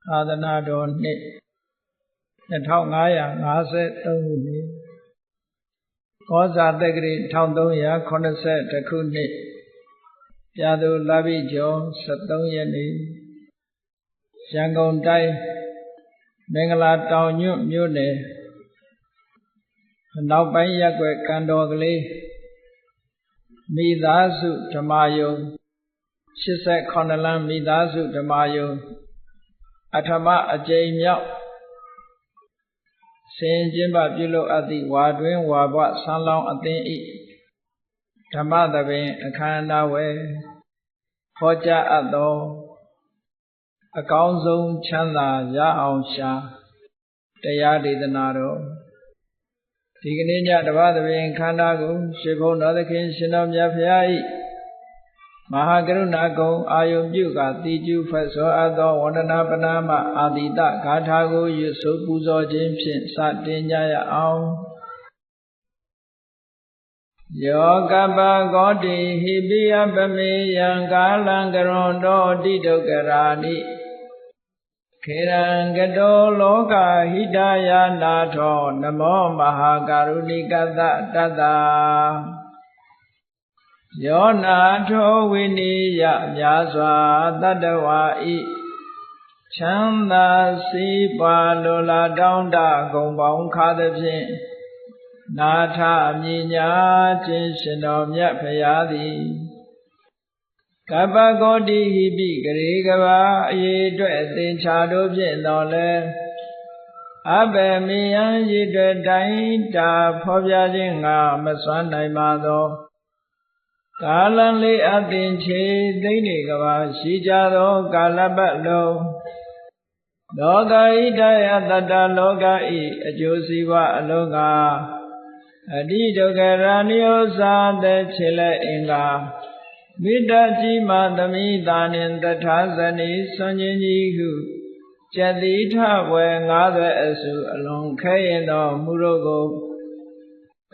သာသနာတော်နှစ်2553ခုနှစ်ကောဇာတက္ကရာ1380ခုနှစ်ပြာသူလပိကျော်73ရက်နေ့ရန်ကုန်တိုင်းမင်္ဂလာတောင်ညွန့်မြို့နယ်နောက်ပိုင်းရပ်ကွက်ကံတော်ကလေးမိသားစုဓမ္မယုံ89လမ်းမိသားစုဓမ္မယုံအထမအကျိန်မြောက်ဆင်ကျင်းပပြုလုပ်အပ်သည့်ဝါတွင်ဝါဘဆန်းလောင်းအသင်းဤဓမ္မသဘင်အခမ်းအနားဝယ်ဟောကြားအပ်သောအကောင်းဆုံးချမ်းသာရအောင်ရှာတရားဒေသနာတော်ဒီကနေ့ညဓမ္မသဘင်ခန္ဓာကိုရှင်ဘုန်းတော်သခင်ရှင်တော်မြတ်ဖရာဤမဟာကရုဏာကုံအာယုပြုကတိကျူဖတ်ဆိုအပ်သောဝန္ဒနာပနာမအာတိတဂါထာကိုရွတ်ဆိုပူဇော်ခြင်းဖြင့်စတင်ကြရအောင်ယောကပဂောတိဟိပိယပမေယံကာလံကရွန်တောတိဒုက္ခရာနိခေရံကတောလောကဟိတယာနာထောနမောမဟာကရုဏိကတတတ္တယောနာထောဝိနိယမြာစွာတတ္တဝါဤချမ်းသာစီးပွားလိုလားတောင်းတဂုံပေါင်းခါသဖြင့်နာထမြညာခြင်းရှင်တော်မြတ်ဖရာသည်ကပ္ပဂောတိဟိပိဂရေကဘာအရေးအတွက်သင်္ချာတို့ဖြင့်တော်လဲအဘယ်မယံရည်တွေတိုင်းတာဖော်ပြခြင်းငါမစွမ်းနိုင်ပါသောကာလံလေးအသင်ချေသိနေကဘာရှိကြသောကာလပတ်လုံးလောကဣတယတတ္တလောကဤအကျိုးစီးပွားအလုံးကအတိဒုက္ခရာနိယောသာတဲ့ခြေလက်အင်္ဂါမိတ္တကြီးမသမိတာနှင့်တထာဇနီဆွန်ခြင်းကြီးဟုကျတိထဝေ90အစုအလုံးခဲရင်တော်မူတို့ကို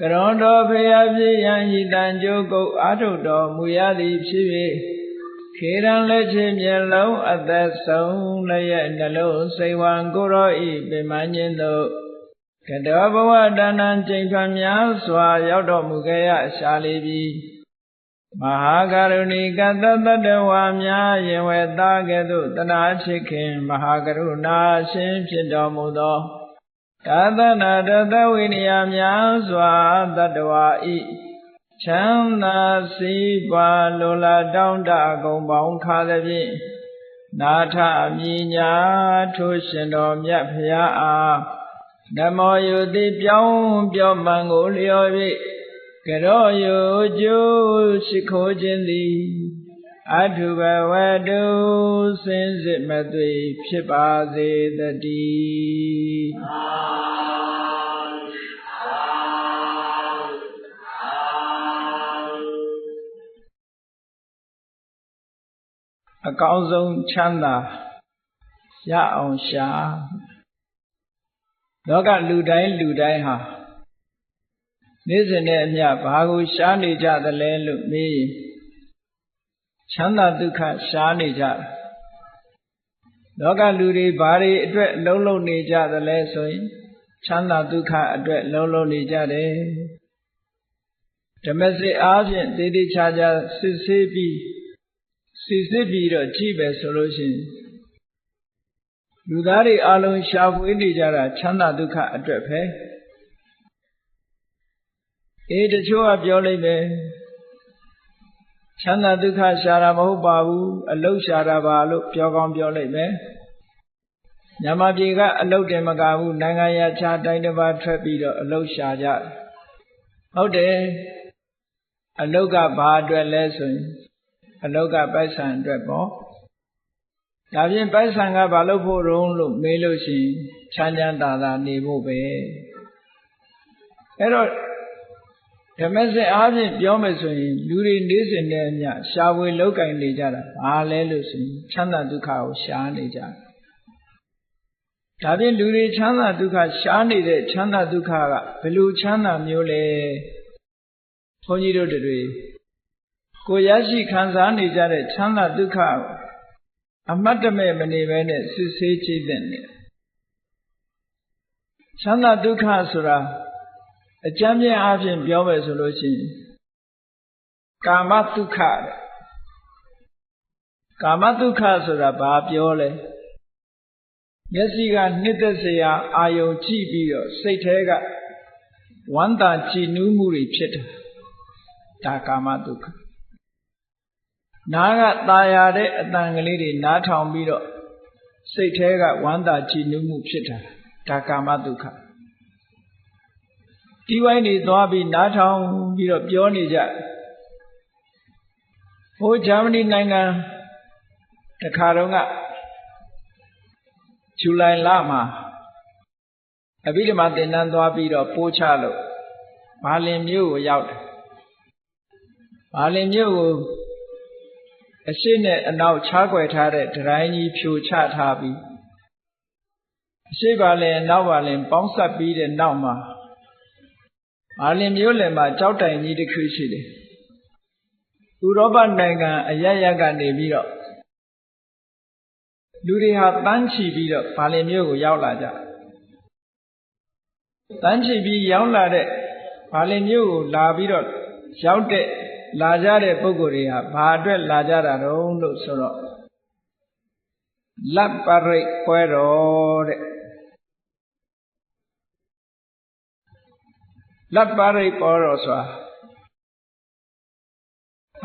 ကရွန်တော်ဖရာဖြစ်ရန်ဤတန်ကြိုးကုတ်အာထုတော်မူရသည်ဖြစ်၍ခေရန်လက်ချင်းမျက်လုံးအသက်ဆုံးလည်းရဲ့နှလုံးစိတ်ဝံကိုရောဤပင်မခြင်းတို့ကတောဘဝတဏ္ဏကျိန်ထွန်များစွာရောက်တော်မူခဲ့ရရှာလိပြီမဟာကရုဏီကတတ္တဝါများရင်ဝေသားကဲ့သို့တနာချစ်ခင်မဟာကရုဏာရှင်ဖြစ်တော်မူသောသာသနာတသဝိနည်းများစွာတတ္တဝါဤချမ်းသာစီးပွားလိုလားတောင်းတဂုံပေါင်းခါသဖြင့်နာထမြညာထိုးရှင်တော်မြတ်ဖရာအားနမောယုတိပြောင်းပြောမှန်ကိုလျော်၍ကရောယုကျိုးရှိခိုးခြင်းသည်အထုဘဝတုစင်စစ်မသွေဖြစ်ပါစေတည်းအကောင်းဆုံးချမ်းသာရအောင်ရှာလောကလူတိုင်းဟာနေ့စဉ်နဲ့အမျှဘာကိုရှားနေကြသလဲလို့မေးရင်ချမ်းသာဒုက္ခရှားနေကြတယ်လောကလူတွေဘာတွေအတွက်လုံးလုံးနေကြသလဲဆိုရင်ချမ်းသာဒုက္ခအတွက်လုံးလုံးနေကြတယ်ဓမ္မစစ်အားဖြင့်တည်တည်ချာချာစစ်ဆေးပြီးတော့ကြည့်ပဲဆိုလို့ရှိရင်လူသားတွေအလုံးရှာဖွေနေကြတာချမ်းသာဒုက္ခအတွက်ပဲတချို့ကပြောလိုက်ပဲချမ်းသာဒုက္ခရှာတာမဟုတ်ပါဘူးအလုတ်ရှာတာပါလို့ပြောကောင်းပြောလိုက်ပဲမြန်မာပြည်ကအလုတ်တင်မကဘူးနိုင်ငံရခြားတိုင်းတစ်ပါးထွက်ပြီးတော့အလုတ်ရှာကြတယ်ဟုတ်တယ်အလုတ်ကဘာအတွက်လဲဆိုရင်အလုတ်ကပိုက်ဆံအတွက်ပေါ့ဒါဖြင့်ပိုက်ဆံကဘာလို့ဖို့တုံးလို့မေးလို့ရှိရင်ချမ်းချမ်းသာသာနေဖို့ပဲအဲ့တော့ဓမ္မစစ်အားဖြင့်ပြောမယ်ဆိုရင်လူတွေနေ့စဉ်နဲ့အမျှရှားဝေလောက်ကင်နေကြတာဘာလဲလို့ဆိုရင်ချမ်းသာဒုက္ခကိုရှားနေကြတယ်ဒါဖြင့်လူတွေချမ်းသာဒုက္ခရှားနေတဲ့ချမ်းသာဒုက္ခကဘယ်လိုချမ်းသာမျိုးလဲဘုန်းကြီးတို့တွေကိုရရှိခံစားနေကြတဲ့ချမ်းသာဒုက္ခ အမတ်တမဲ့မနေဘဲနဲ့စစ်ဆေးကြည့်တဲ့နေချမ်းသာဒုက္ခဆိုတာအကျမ်းပြအားဖြင့်ပြောမယ်ဆိုလို့ရှိရင်ကာမဒုက္ခတဲ့ကာမဒုက္ခဆိုတာဘာပြောလဲမျက်စိကနှစ်သက်စရာအာယုံကြည့်ပြီးတော့စိတ်ထဲကဝမ်းသာကြည်နူးမှုတွေဖြစ်တာဒါကာမဒုက္ခနားကตาရတဲ့အတန်ကလေးတွေနားထောင်ပြီးတော့စိတ်ထဲကဝမ်းသာကြည်နူးမှုဖြစ်တာဒါကာမဒုက္ခဒီဝိုင်းတွေသွားပြီးနားထောင်ပြီးတော့ပြောနေကြဟိုဂျာမနီနိုင်ငံတခါတော့ကဇူလိုင်လမှာအဘိဓမ္မာသင်တန်းသွားပြီးတော့ပို့ချလို့ဘာလင်မြို့ကိုရောက်တယ်ဘာလင်မြို့ကိုအရှိနဲ့အနောက်ခြားကွယ်ထားတဲ့ဒရိုင်းကြီးဖြိုချထားပြီးအရှိဘာလင်အနောက်ဘာလင်ပေါင်းစပ်ပြီးတဲ့နောက်မှာဘာလင်မြို့လယ်မှာကြောက်တိုင်ကြီးတစ်ခုရှိတယ်ဥရောပနိုင်ငံအရရကနေပြီးတော့လူတွေဟာတန်းချီပြီးတော့ဘာလင်မြို့ကိုရောက်လာကြတန်းချီပြီးရောက်လာတဲ့ဘာလင်မြို့ကိုလာပြီးတော့ရောက်တဲ့လာကြတဲ့ပုဂ္ဂိုလ်တွေဟာဘာအတွက်လာကြတာတုံးလို့ဆိုတော့လပ်ပရိတ်ပွဲတော်တဲ့လပ်ပရိတ်ပွဲတော်ဆိုတာ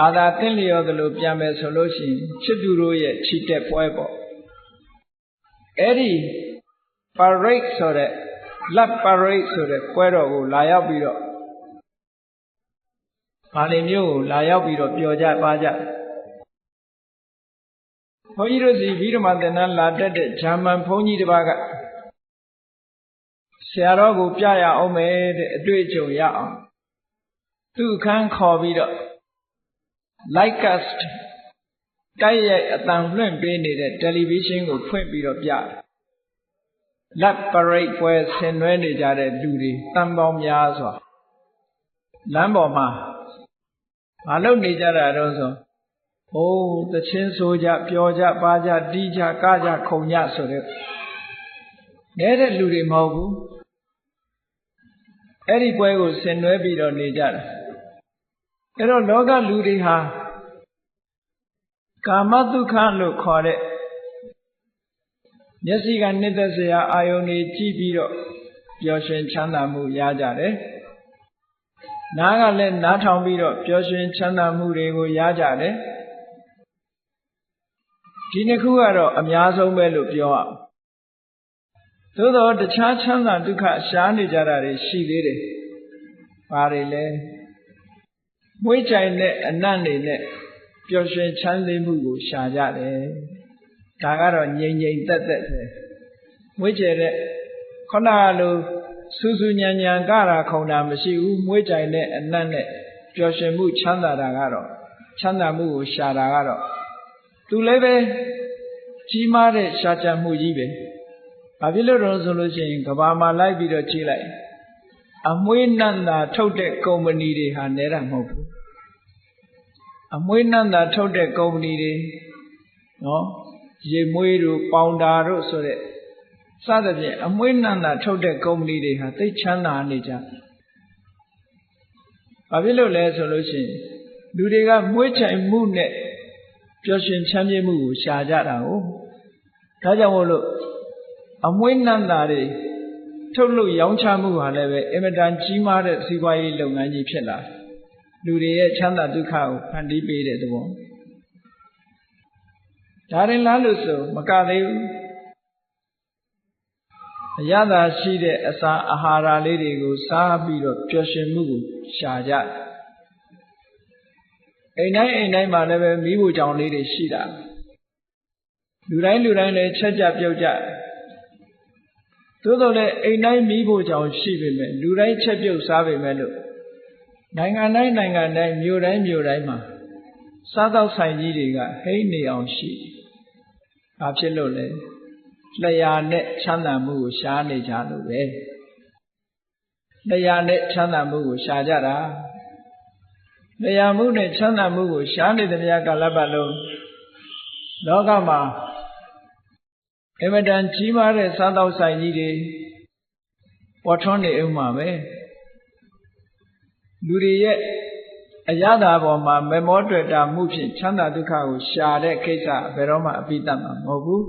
အာသာတင့်လျော်သလိုပြန်မယ်ဆိုလို့ရှိရင်ချစ်သူတို့ရဲ့ချီတက်ပွဲပေါ့အဲ့ဒီပရိတ်ဆိုတဲ့လပ်ပရိတ်ဆိုတဲ့ပွဲတော်ကိုလာရောက်ပြီးတော့ဘာလင်မျိုးကိုလာရောက်ပြီးတော့ပျော်ကြပါကြဘုန်းကြီးတို့စီဗိဓမာသင်္นานလာတက်တဲ့ဂျာမန်ဘုန်းကြီးတစ်ပါးကဆရာတော်ကိုပြရအောင်မယ်တဲ့အတွေ့အကြုံရအောင်သူ့အခန်းခေါ်ပြီးတော့ Lightcast တိုက်ရိုက်အသံလွှင့်ပေးနေတဲ့တယ်လီဗီရှင်းကိုဖွင့်ပြီးတော့ပြတယ်လက်ပရိတ်ပွဲဆင်နွှဲနေကြတဲ့လူတွေတန်ပေါင်းများစွာလမ်းပေါ်မှာမလုပ်နေကြတာတော့ဆိုဟိုးသချင်းဆိုကြပျော်ကြပါကြတီးကြကကြခုန်ကြဆိုတဲ့နေတဲ့လူတွေမဟုတ်ဘူးအဲ့ဒီပွဲကိုဆင်နွှဲပြီးတော့နေကြတာအဲ့တော့လောကလူတွေဟာကာမဒုက္ခလို့ခေါ်တဲ့မျက်စိကနှစ်သက်စရာအာယုန်တွေကြည့်ပြီးတော့ပျော်ရွှင်ချမ်းသာမှုရကြတယ်နားကလည်းနားထောင်ပြီးတော့ပျော်ရွှင်ချမ်းသာမှုတွေကိုရကြတယ်ဒီနှစ်ခုကတော့အများဆုံးပဲလို့ပြောအောင်သို့တော့တခြားချမ်းသာဒုက္ခရှားနေကြတာတွေရှိသေးတယ်ဘာတွေလဲမွေးကြိုင်တဲ့အနတ်တွေနဲ့ပျော်ရွှင်ချမ်းသာမှုကိုရှာကြတယ်ဒါကတော့ငြိမ်ငြိမ်သက်သက်ပဲမွေးကြတဲ့ခုနကလိုစူးစူးညံညံကတာခုံတာမရှိဘူးမွေးကြိုင်တဲ့အနတ်နဲ့ပျော်ရွှင်မှုချမ်းသာတာကတော့ချမ်းသာမှုကိုရှာတာကတော့သူလည်းပဲကြီးမားတဲ့ရှားကြမှုကြီးပဲဘာဖြစ်လို့တော့ဆိုလို့ရှိရင်ကဘာမှာလိုက်ပြီးတော့ကြည့်လိုက်အမွှေးနံ့သာထုတ်တဲ့ကုမ္ပဏီတွေဟာနဲတာမဟုတ်ဘူးအမွှေးနံ့သာထုတ်တဲ့ကုမ္ပဏီတွေနော်ရေမွေးတို့ပေါင်တာတို့ဆိုတဲ့စသဖြင့်အမွှေးနံ့သာထုတ်တဲ့ကုမ္ပဏီတွေဟာသိချမ်းသာနေကြဘာဖြစ်လို့လဲဆိုလို့ရှိရင်လူတွေကမွေးချင်မှုနဲ့ပျော်ရွှင်ချမ်းမြေ့မှုကိုရှာကြတာကိုဒါကြောင့်မို့လို့အမွှေးနံ့သာတွေထုတ်လို့ရောင်းချမှုဟာလည်းပဲအင်မတန်ကြီးမားတဲ့စီးပွားရေးလုပ်ငန်းကြီးဖြစ်လာလူတွေရဲ့ချမ်းသာဒုက္ခကိုဖန်တီးပေးတဲ့သဘောဒါရင်လားလို့ဆိုမကသေးဘူးအရသာရှိတဲ့အစာအာဟာရလေးတွေကိုစားပြီးတော့ပျော်ရွှင်မှုကိုရှာကြတယ်အိမ်တိုင်းမှာလည်းပဲမိဖို့ကြောင့်လေးတွေရှိတာလူတိုင်းလည်းချက်ကြပြုတ်ကြသို့တော်လည်းအိမ်တိုင်းမိဖို့ကြောင့်ရှိပေမဲ့လူတိုင်းချက်ပြုတ်စားပေမဲ့လို့နိုင်ငံတိုင်းမြို့တိုင်းမှာစားသောက်ဆိုင်ကြီးတွေကဟိမ့်နေအောင်ရှိဘာဖြစ်လို့လဲလျှာနဲ့ချမ်းသာမှုကိုရှားနေကြလို့ပဲလျှာနဲ့ချမ်းသာမှုကိုရှားကြတာလျှာမှုနဲ့ချမ်းသာမှုကိုရှားနေတဲ့ကာလပတ်လုံးလောကမှာ အမတန်ကြီးမားတဲ့စားသောက်ဆိုင်ကြီးတွေပေါ်ထွန်းနေဦးမှာပဲလူတွေရဲ့အရသာပေါ်မှာမေမောတွေ့တာမှုဖြင့်ချမ်းသာဒုက္ခကိုရှာတဲ့ကိစ္စဘယ်တော့မှအပိတတ်မှာမဟုတ်ဘူး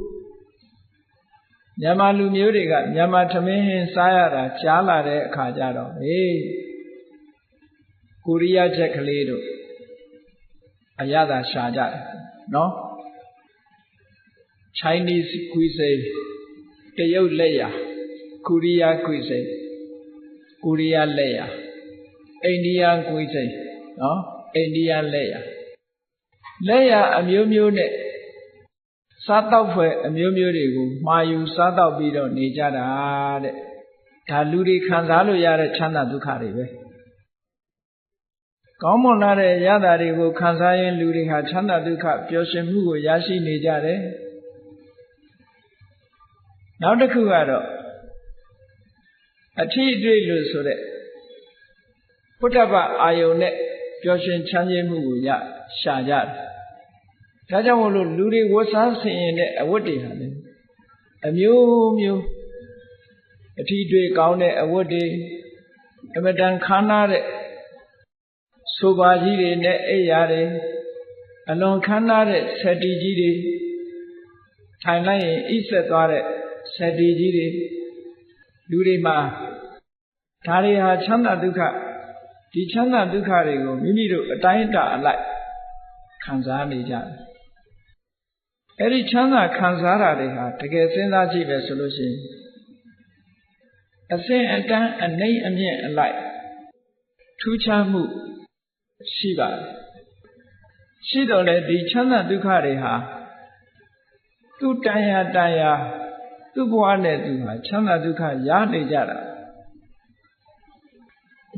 မြန်မာလူမျိုးတွေကမြန်မာထမင်းဟင်းစားရတာကြားလာတဲ့အခါကျတော့ကိုရီးယားချက်ကလေးတို့အရသာရှာကြတယ်နော် Chinese cuisine တရုတ်လက်ရာကိုရီးယား cuisine ကိုရီးယားလက်ရာအိန္ဒိယ cuisine နော်အိန္ဒိယလက်ရာအမျိုးမျိုးနဲ့စားတောက်ဖွယ်အမျိုးမျိုးတွေကိုမှာယူစားတောက်ပြီးတော့နေကြတာတဲ့ဒါလူတွေခံစားလို့ရတဲ့ချမ်းသာဒုက္ခတွေပဲကောင်းမွန်လာတဲ့ရတာတွေကိုခံစားရင်လူတွေဟာချမ်းသာဒုက္ခပျော်ရွှင်မှုကိုရရှိနေကြတယ်နောက်တစ်ခုကတော့အထီးအတွေ့လို့ဆိုတဲ့ဘုဒ္ဓဘာသာအာယုန်နဲ့ပျော်ရွှင်ချမ်းမြေ့မှုကိုရှာကြတယ်ဒါကြောင့်မို့လို့လူတွေဝတ်စားဆင်ရင်တဲ့အဝတ်တွေဟာလေအမျိုးမျိုးအထီးတွေ့ကောင်းတဲ့အဝတ်တွေအမတန်ခမ်းနားတဲ့ဆိုပါကြီးတွေနဲ့အိပ်ရာတွေအလွန်ခမ်းနားတဲ့ဆက်တီကြီးတွေထိုင်လိုက်ရင်ဣဆက်သွားတဲ့ဆက်တီကြီးတွေလူတွေမှာဒါတွေဟာချမ်းသာဒုက္ခဒီချမ်းသာဒုက္ခတွေကိုမိမိတို့အတိုင်းအတာအလိုက်ခံစားနေကြတယ်အဲ့ဒီချမ်းသာခံစားတာတွေဟာတကယ်စဉ်းစားကြည့်ပဲဆိုလို့ရှိရင်အစဉ်အတန်းအနှိမ့်အမြင့်အလိုက်ထူးခြားမှုရှိပါတယ်ရှိတော့လေဒီချမ်းသာဒုက္ခတွေဟာသူ့တန်ရာသူ့ဘဝနဲ့သူဟာချမ်းသာဒုက္ခရနေကြတာ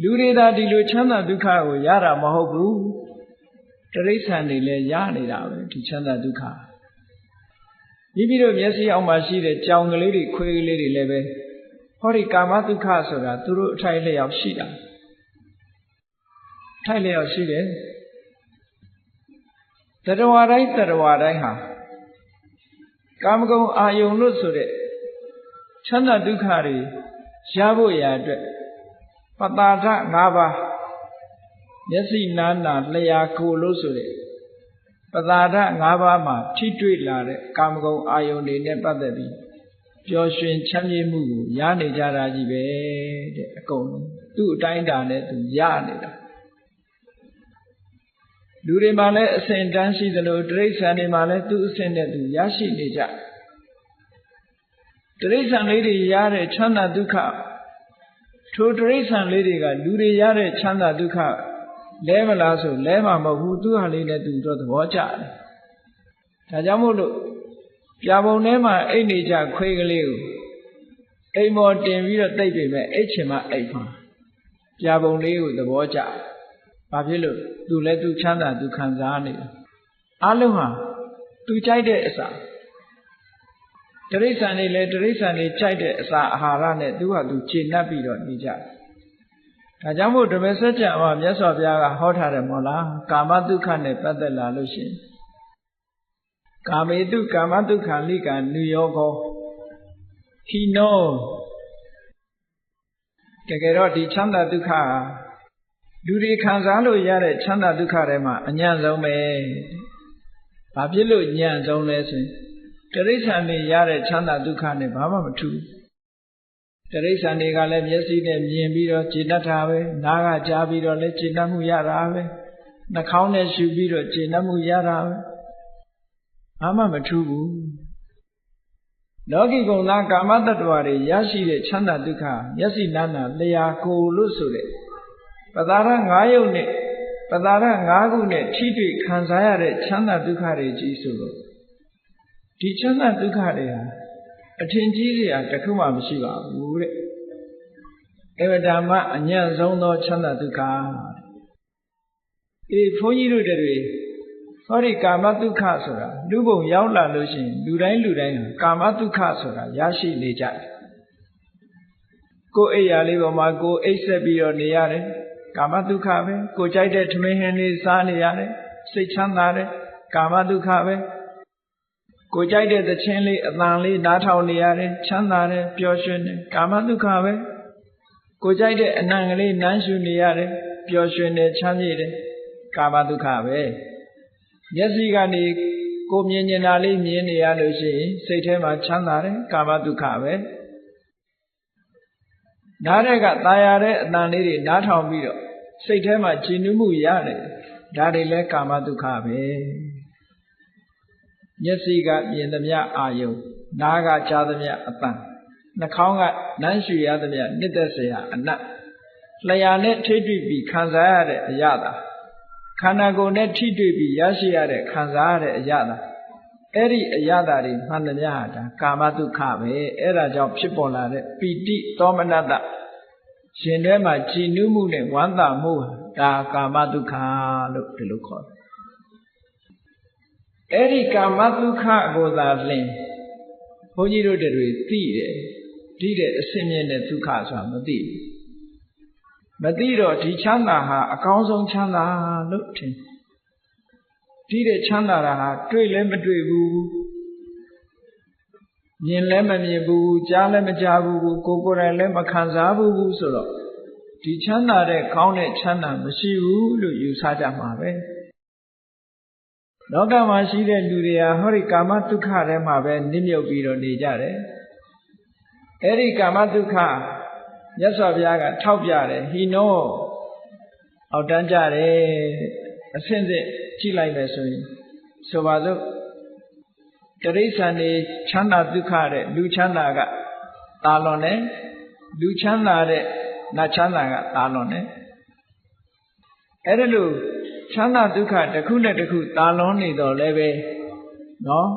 လူတွေသာဒီလိုချမ်းသာဒုက္ခကိုရတာမဟုတ်ဘူးတိရစ္ဆာန်တွေလည်းရနေတာပဲဒီချမ်းသာဒုက္ခမိမိတို့မျက်စိအောက်မှာရှိတဲ့ကြောင်ကလေးတွေခွေးကလေးတွေလည်းပဲဟောဒီကာမဒုက္ခဆိုတာသူတို့အထိုက်လျောက်ရှိတာထိုက်လျောက်ရှိတယ်တတဝါတိုင်းဟာကာမဂုဏ်အာယုန်လို့ဆိုတဲ့ချမ်းသာဒုက္ခတွေရဖို့ရာအတွက်ပတာထ၅ပါးမျက်စိနားနာလျှာကိုယ်လို့ဆိုတဲ့ပတာထ၅ပါးမှာထိတွေ့လာတဲ့ကာမဂုဏ်အာယုန်တွေနဲ့ပတ်သက်ပြီးပျော်ရွှင်ချမ်းမြေ့မှုကိုရနေကြတာကြီးပဲတဲ့အကုန်သူ့အတိုင်းအတာနဲ့သူရနေတာလူတွေမှာလည်းအစဉ်တန်းရှိသလိုတိရစ္ဆာန်တွေမှာလည်းသူ့အစဉ်နဲ့သူရရှိနေကြတိရစ္ဆာန်လေးတွေရတဲ့ချမ်းသာဒုက္ခထိုတိရစ္ဆာန်လေးတွေကလူတွေရတဲ့ချမ်းသာဒုက္ခလဲမလားဆိုလဲမှာမဟုတ်ဘူးသူ့ဟာလေးနဲ့သူတော့သဘောကျတယ်ဒါကြောင့်မို့လို့ပြာပုံထဲမှာအိတ်နေကြခွေးကလေးကိုအိမ်ပေါ်တင်ပြီးတော့တိတ်ပေမဲ့အိတ်ချင်မှအိတ်မှာပြာပုံလေးကိုသဘောကျဘာဖြစ်လို့သူလည်းသူချမ်းသာသူခံစားနေတယ်အလုံးဟာသူကြိုက်တဲ့အစာတိရစ္ဆာန်တွေလည်းတိရစ္ဆာန်တွေကြိုက်တဲ့အစာအာဟာရနဲ့သူဟာသူခြေနှပ်ပြီးတော့နေကြတယ်ဒါကြောင့်မို့ဓမ္မစကြာမှာမြတ်စွာဘုရားကဟောထားတယ်မို့လားကာမဒုက္ခနဲ့ပတ်သက်လာလို့ရှိရင်ကာမေတုကာမဒုက္ခလိကနုယောကောဟိနောတကယ်တော့ဒီချမ်းသာဒုက္ခဟာလူတွေခံစားလို့ရတဲ့ချမ်းသာဒုက္ခတွေမှာအညံ့ဆုံးပဲဘာဖြစ်လို့ညံ့ဆုံးလဲဆိုရင်တိရစ္ဆာန်တွေရတဲ့ချမ်းသာဒုက္ခနဲ့ဘာမှမထူးတိရစ္ဆာန်တွေကလည်းမျက်စိနဲ့မြင်ပြီးတော့ကျေနပ်တာပဲနားကကြားပြီးတော့လည်းကျေနပ်မှုရတာပဲနှာခေါင်းနဲ့ရှုပြီးတော့ကျေနပ်မှုရတာပဲဘာမှမထူးဘူးလောကီကုံသားကာမတ္တဝါတွေရရှိတဲ့ချမ်းသာဒုက္ခမျက်စိနားနာလျှာကိုယ်လို့ဆိုတဲ့ပတာရ၅ယုတ်နဲ့ပတာရ၅ခုနဲ့ထိတွေ့ခံစားရတဲ့ချမ်းသာဒုက္ခတွေကြီးဆိုလို့ဒီချမ်းသာဒုက္ခတွေဟာအထင်ကြီးစရာတစ်ခုမှမရှိပါဘူးတဲ့။ဧဝဓမ္မအညံ့ဆုံးသောချမ်းသာဒုက္ခဘုန်းကြီးတို့တွေဟောဒီကာမဒုက္ခဆိုတာလူဘုံရောက်လာလို့ရှိရင်လူတိုင်းကာမဒုက္ခဆိုတာရရှိနေကြတယ်။ကိုယ်အိပ်ရာလေးပေါ်မှာကိုယ်အိပ်ဆက်ပြီးတော့နေရတယ်ကာမဒုက္ခပဲကိုယ်ကြိုက်တဲ့ထမင်းဟင်းလေးစားနေရတယ်စိတ်ချမ်းသာတယ်ကာမဒုက္ခပဲ ကိုကြိုက်တဲ့သချင်းလေးအတန်လေးနားထောင်နေရတယ်ချမ်းသာတယ်ပျော်ရွှင်တယ်ကာမဒုက္ခပဲကိုကြိုက်တဲ့အနံ့ကလေးနမ်းရှူနေရတယ်ပျော်ရွှင်တယ်ချမ်းမြေ့တယ်ကာမဒုက္ခပဲမျက်စိကနေကိုမြင်နေတာလေးမြင်နေရလို့ရှိရင်စိတ်ထဲမှာချမ်းသာတယ်ကာမဒုက္ခပဲနားတဲ့ကตายရတဲ့အတန်လေးတွေနားထောင်ပြီးတော့စိတ်ထဲမှာကြည်နူးမှုရတယ်ဒါတွေလည်းကာမဒုက္ခပဲမျက်စိကမြင်သမျှအာယုံနားကကြားသမျှအတန်နှာခေါင်းကနမ်းရှူရသမျှနှစ်သက်စရာအနတ်လျှာနဲ့ထိတွေ့ပြီးခံစားရတဲ့အရာသာခန္ဓာကိုယ်နဲ့ထိတွေ့ပြီးရရှိရတဲ့ခံစားရတဲ့အရာသာအဲ့ဒီအရာသာတွေမှန်သမျှဟာဒါကာမဒုက္ခပဲအဲ့ဒါကြောင့်ဖြစ်ပေါ်လာတဲ့ပီတိသောမနတရှင်ထဲမှာကြည်နူးမှုနဲ့ဝမ်းသာမှုဒါကာမဒုက္ခလို့ဒီလိုခေါ်တယ်အဲ့ဒီကာမဒုက္ခကိုသာလင်ဘုန်းကြီးတို့တွေသိတယ်ဒီတဲ့အစင်မြင့်တဲ့ဒုက္ခဆိုတာမသိဘူးမသိတော့ဒီချမ်းသာဟာအကောင်းဆုံးချမ်းသာလို့ထင်ဒီတဲ့ချမ်းသာတာဟာတွေ့လည်းမတွေ့ဘူးမြင်လည်းမမြင်ဘူးကြားလည်းမကြားဘူးကိုယ်တိုင်လည်းမခံစားဘူးဆိုတော့ဒီချမ်းသာတဲ့ကောင်းတဲ့ချမ်းသာမရှိဘူးလို့ယူဆကြမှာပဲလောကမှာရှိတဲ့လူတွေဟာဟောဒီကာမဒုက္ခထဲမှာပဲနစ်မြုပ်ပြီးတော့နေကြတယ်အဲ့ဒီကာမဒုက္ခမြတ်စွာဘုရားကထောက်ပြတယ်ဟိနောအောက်တန်းကြတယ်အဆင့်ဆင့်ကြည့်လိုက်မယ်ဆိုရင်ဆိုပါစို့တိရစ္ဆာန်တွေချမ်းသာဒုက္ခတဲ့လူချမ်းသာကတာလွန်တယ်လူချမ်းသာတဲ့နတ်ချမ်းသာကတာလွန်တယ်အဲ့ဒါလို့ချမ်းသာဒုက္ခတစ်ခုနဲ့တစ်ခုတာလွန်နေတော့လည်းပဲနော်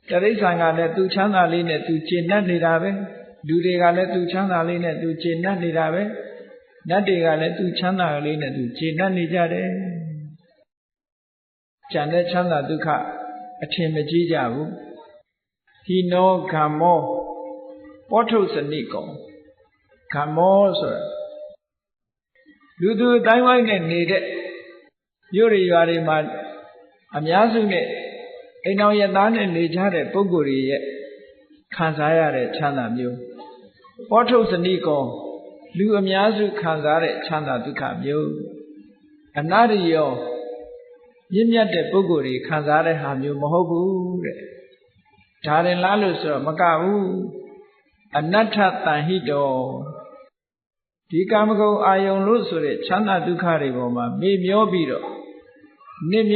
တိရစ္ဆာန်ကလည်းသူချမ်းသာလေးနဲ့သူကျေနပ်နေတာပဲလူတွေကလည်းသူချမ်းသာလေးနဲ့သူကျေနပ်နေတာပဲနတ်တွေကလည်းသူချမ်းသာလေးနဲ့သူကျေနပ်နေကြတယ်ကျန်တဲ့ချမ်းသာဒုက္ခအထင်မကြီးကြဘူးဟိနောဂမ္မောပောထုစနိကောဂမ္မောဆိုတာလူသူအတိုင်းဝိုင်းနဲ့နေတဲ့မြို့တွေရွာတွေမှာအများစုနဲ့အိမ်တော်ရသားနဲ့နေကြတဲ့ပုဂ္ဂိုလ်တွေရဲ့ခံစားရတဲ့ချမ်းသာမျိုးပောထုစနိကောလူအများစုခံစားတဲ့ချမ်းသာဒုက္ခမျိုးအနာရိယောမြင့်မြတ်တဲ့ပုဂ္ဂိုလ်တွေခံစားတဲ့ဟာမျိုးမဟုတ်ဘူးတဲ့ဒါရင်လားလို့ဆိုတော့မကဘူးအနတ္ထတန်ဟိတောဒီကာမဂုဏ်အာယုံလို့ဆိုတဲ့ချမ်းသာဒုက္ခတွေပေါ်မှာမေ့မျောပြီးတော့နေမ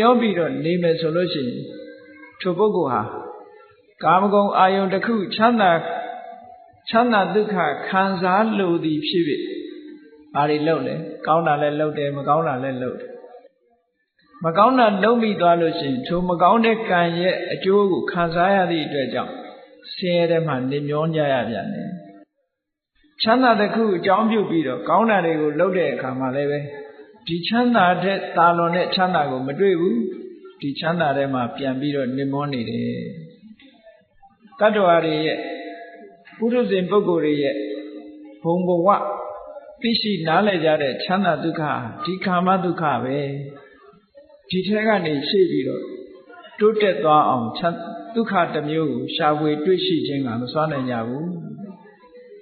ယ်ဆိုလို့ရှိရင်ထိုပုဂ္ဂိုလ်ဟာကာမဂုဏ်အာယုံတစ်ခုချမ်းသာဒုက္ခခံစားလို့သည်ဖြစ်ဖြစ်ဘာတွေလုပ်လဲကောင်းတာလည်းလုပ်တယ်မကောင်းတာလည်းလုပ်တယ်မကောင်းတာလုပ်မိသွားလို့ရှိရင်ထိုမကောင်းတဲ့ကံရဲ့အကျိုးကိုခံစားရသည့်အတွက်ကြောင့်ဆင်းရဲတဲ့မှာနေမျောကြရပြန်တယ်ချမ်းသာတစ်ခုအကြောင်းပြုပြီးတော့ကောင်းတာတွေကိုလုပ်တဲ့အခါမှာလည်းပဲဒီချမ်းသာတဲ့တာလွန်တဲ့ချမ်းသာကိုမတွေ့ဘူးဒီချမ်းသာထဲမှာပြန်ပြီးတော့နေမောနေတယ်တတ္တဝါတွေရဲ့ပုထုဇဉ်ပုဂ္ဂိုလ်တွေရဲ့ဘုံဘဝသိရှိနားလည်ကြတဲ့ချမ်းသာဒုက္ခဒီကာမဒုက္ခပဲဒီထဲကနေရှေ့ပြီးတော့တိုးတက်သွားအောင်ဒုက္ခတစ်မျိုးကိုရှာဖွေတွေ့ရှိခြင်းကမစွမ်းနိုင်ကြဘူး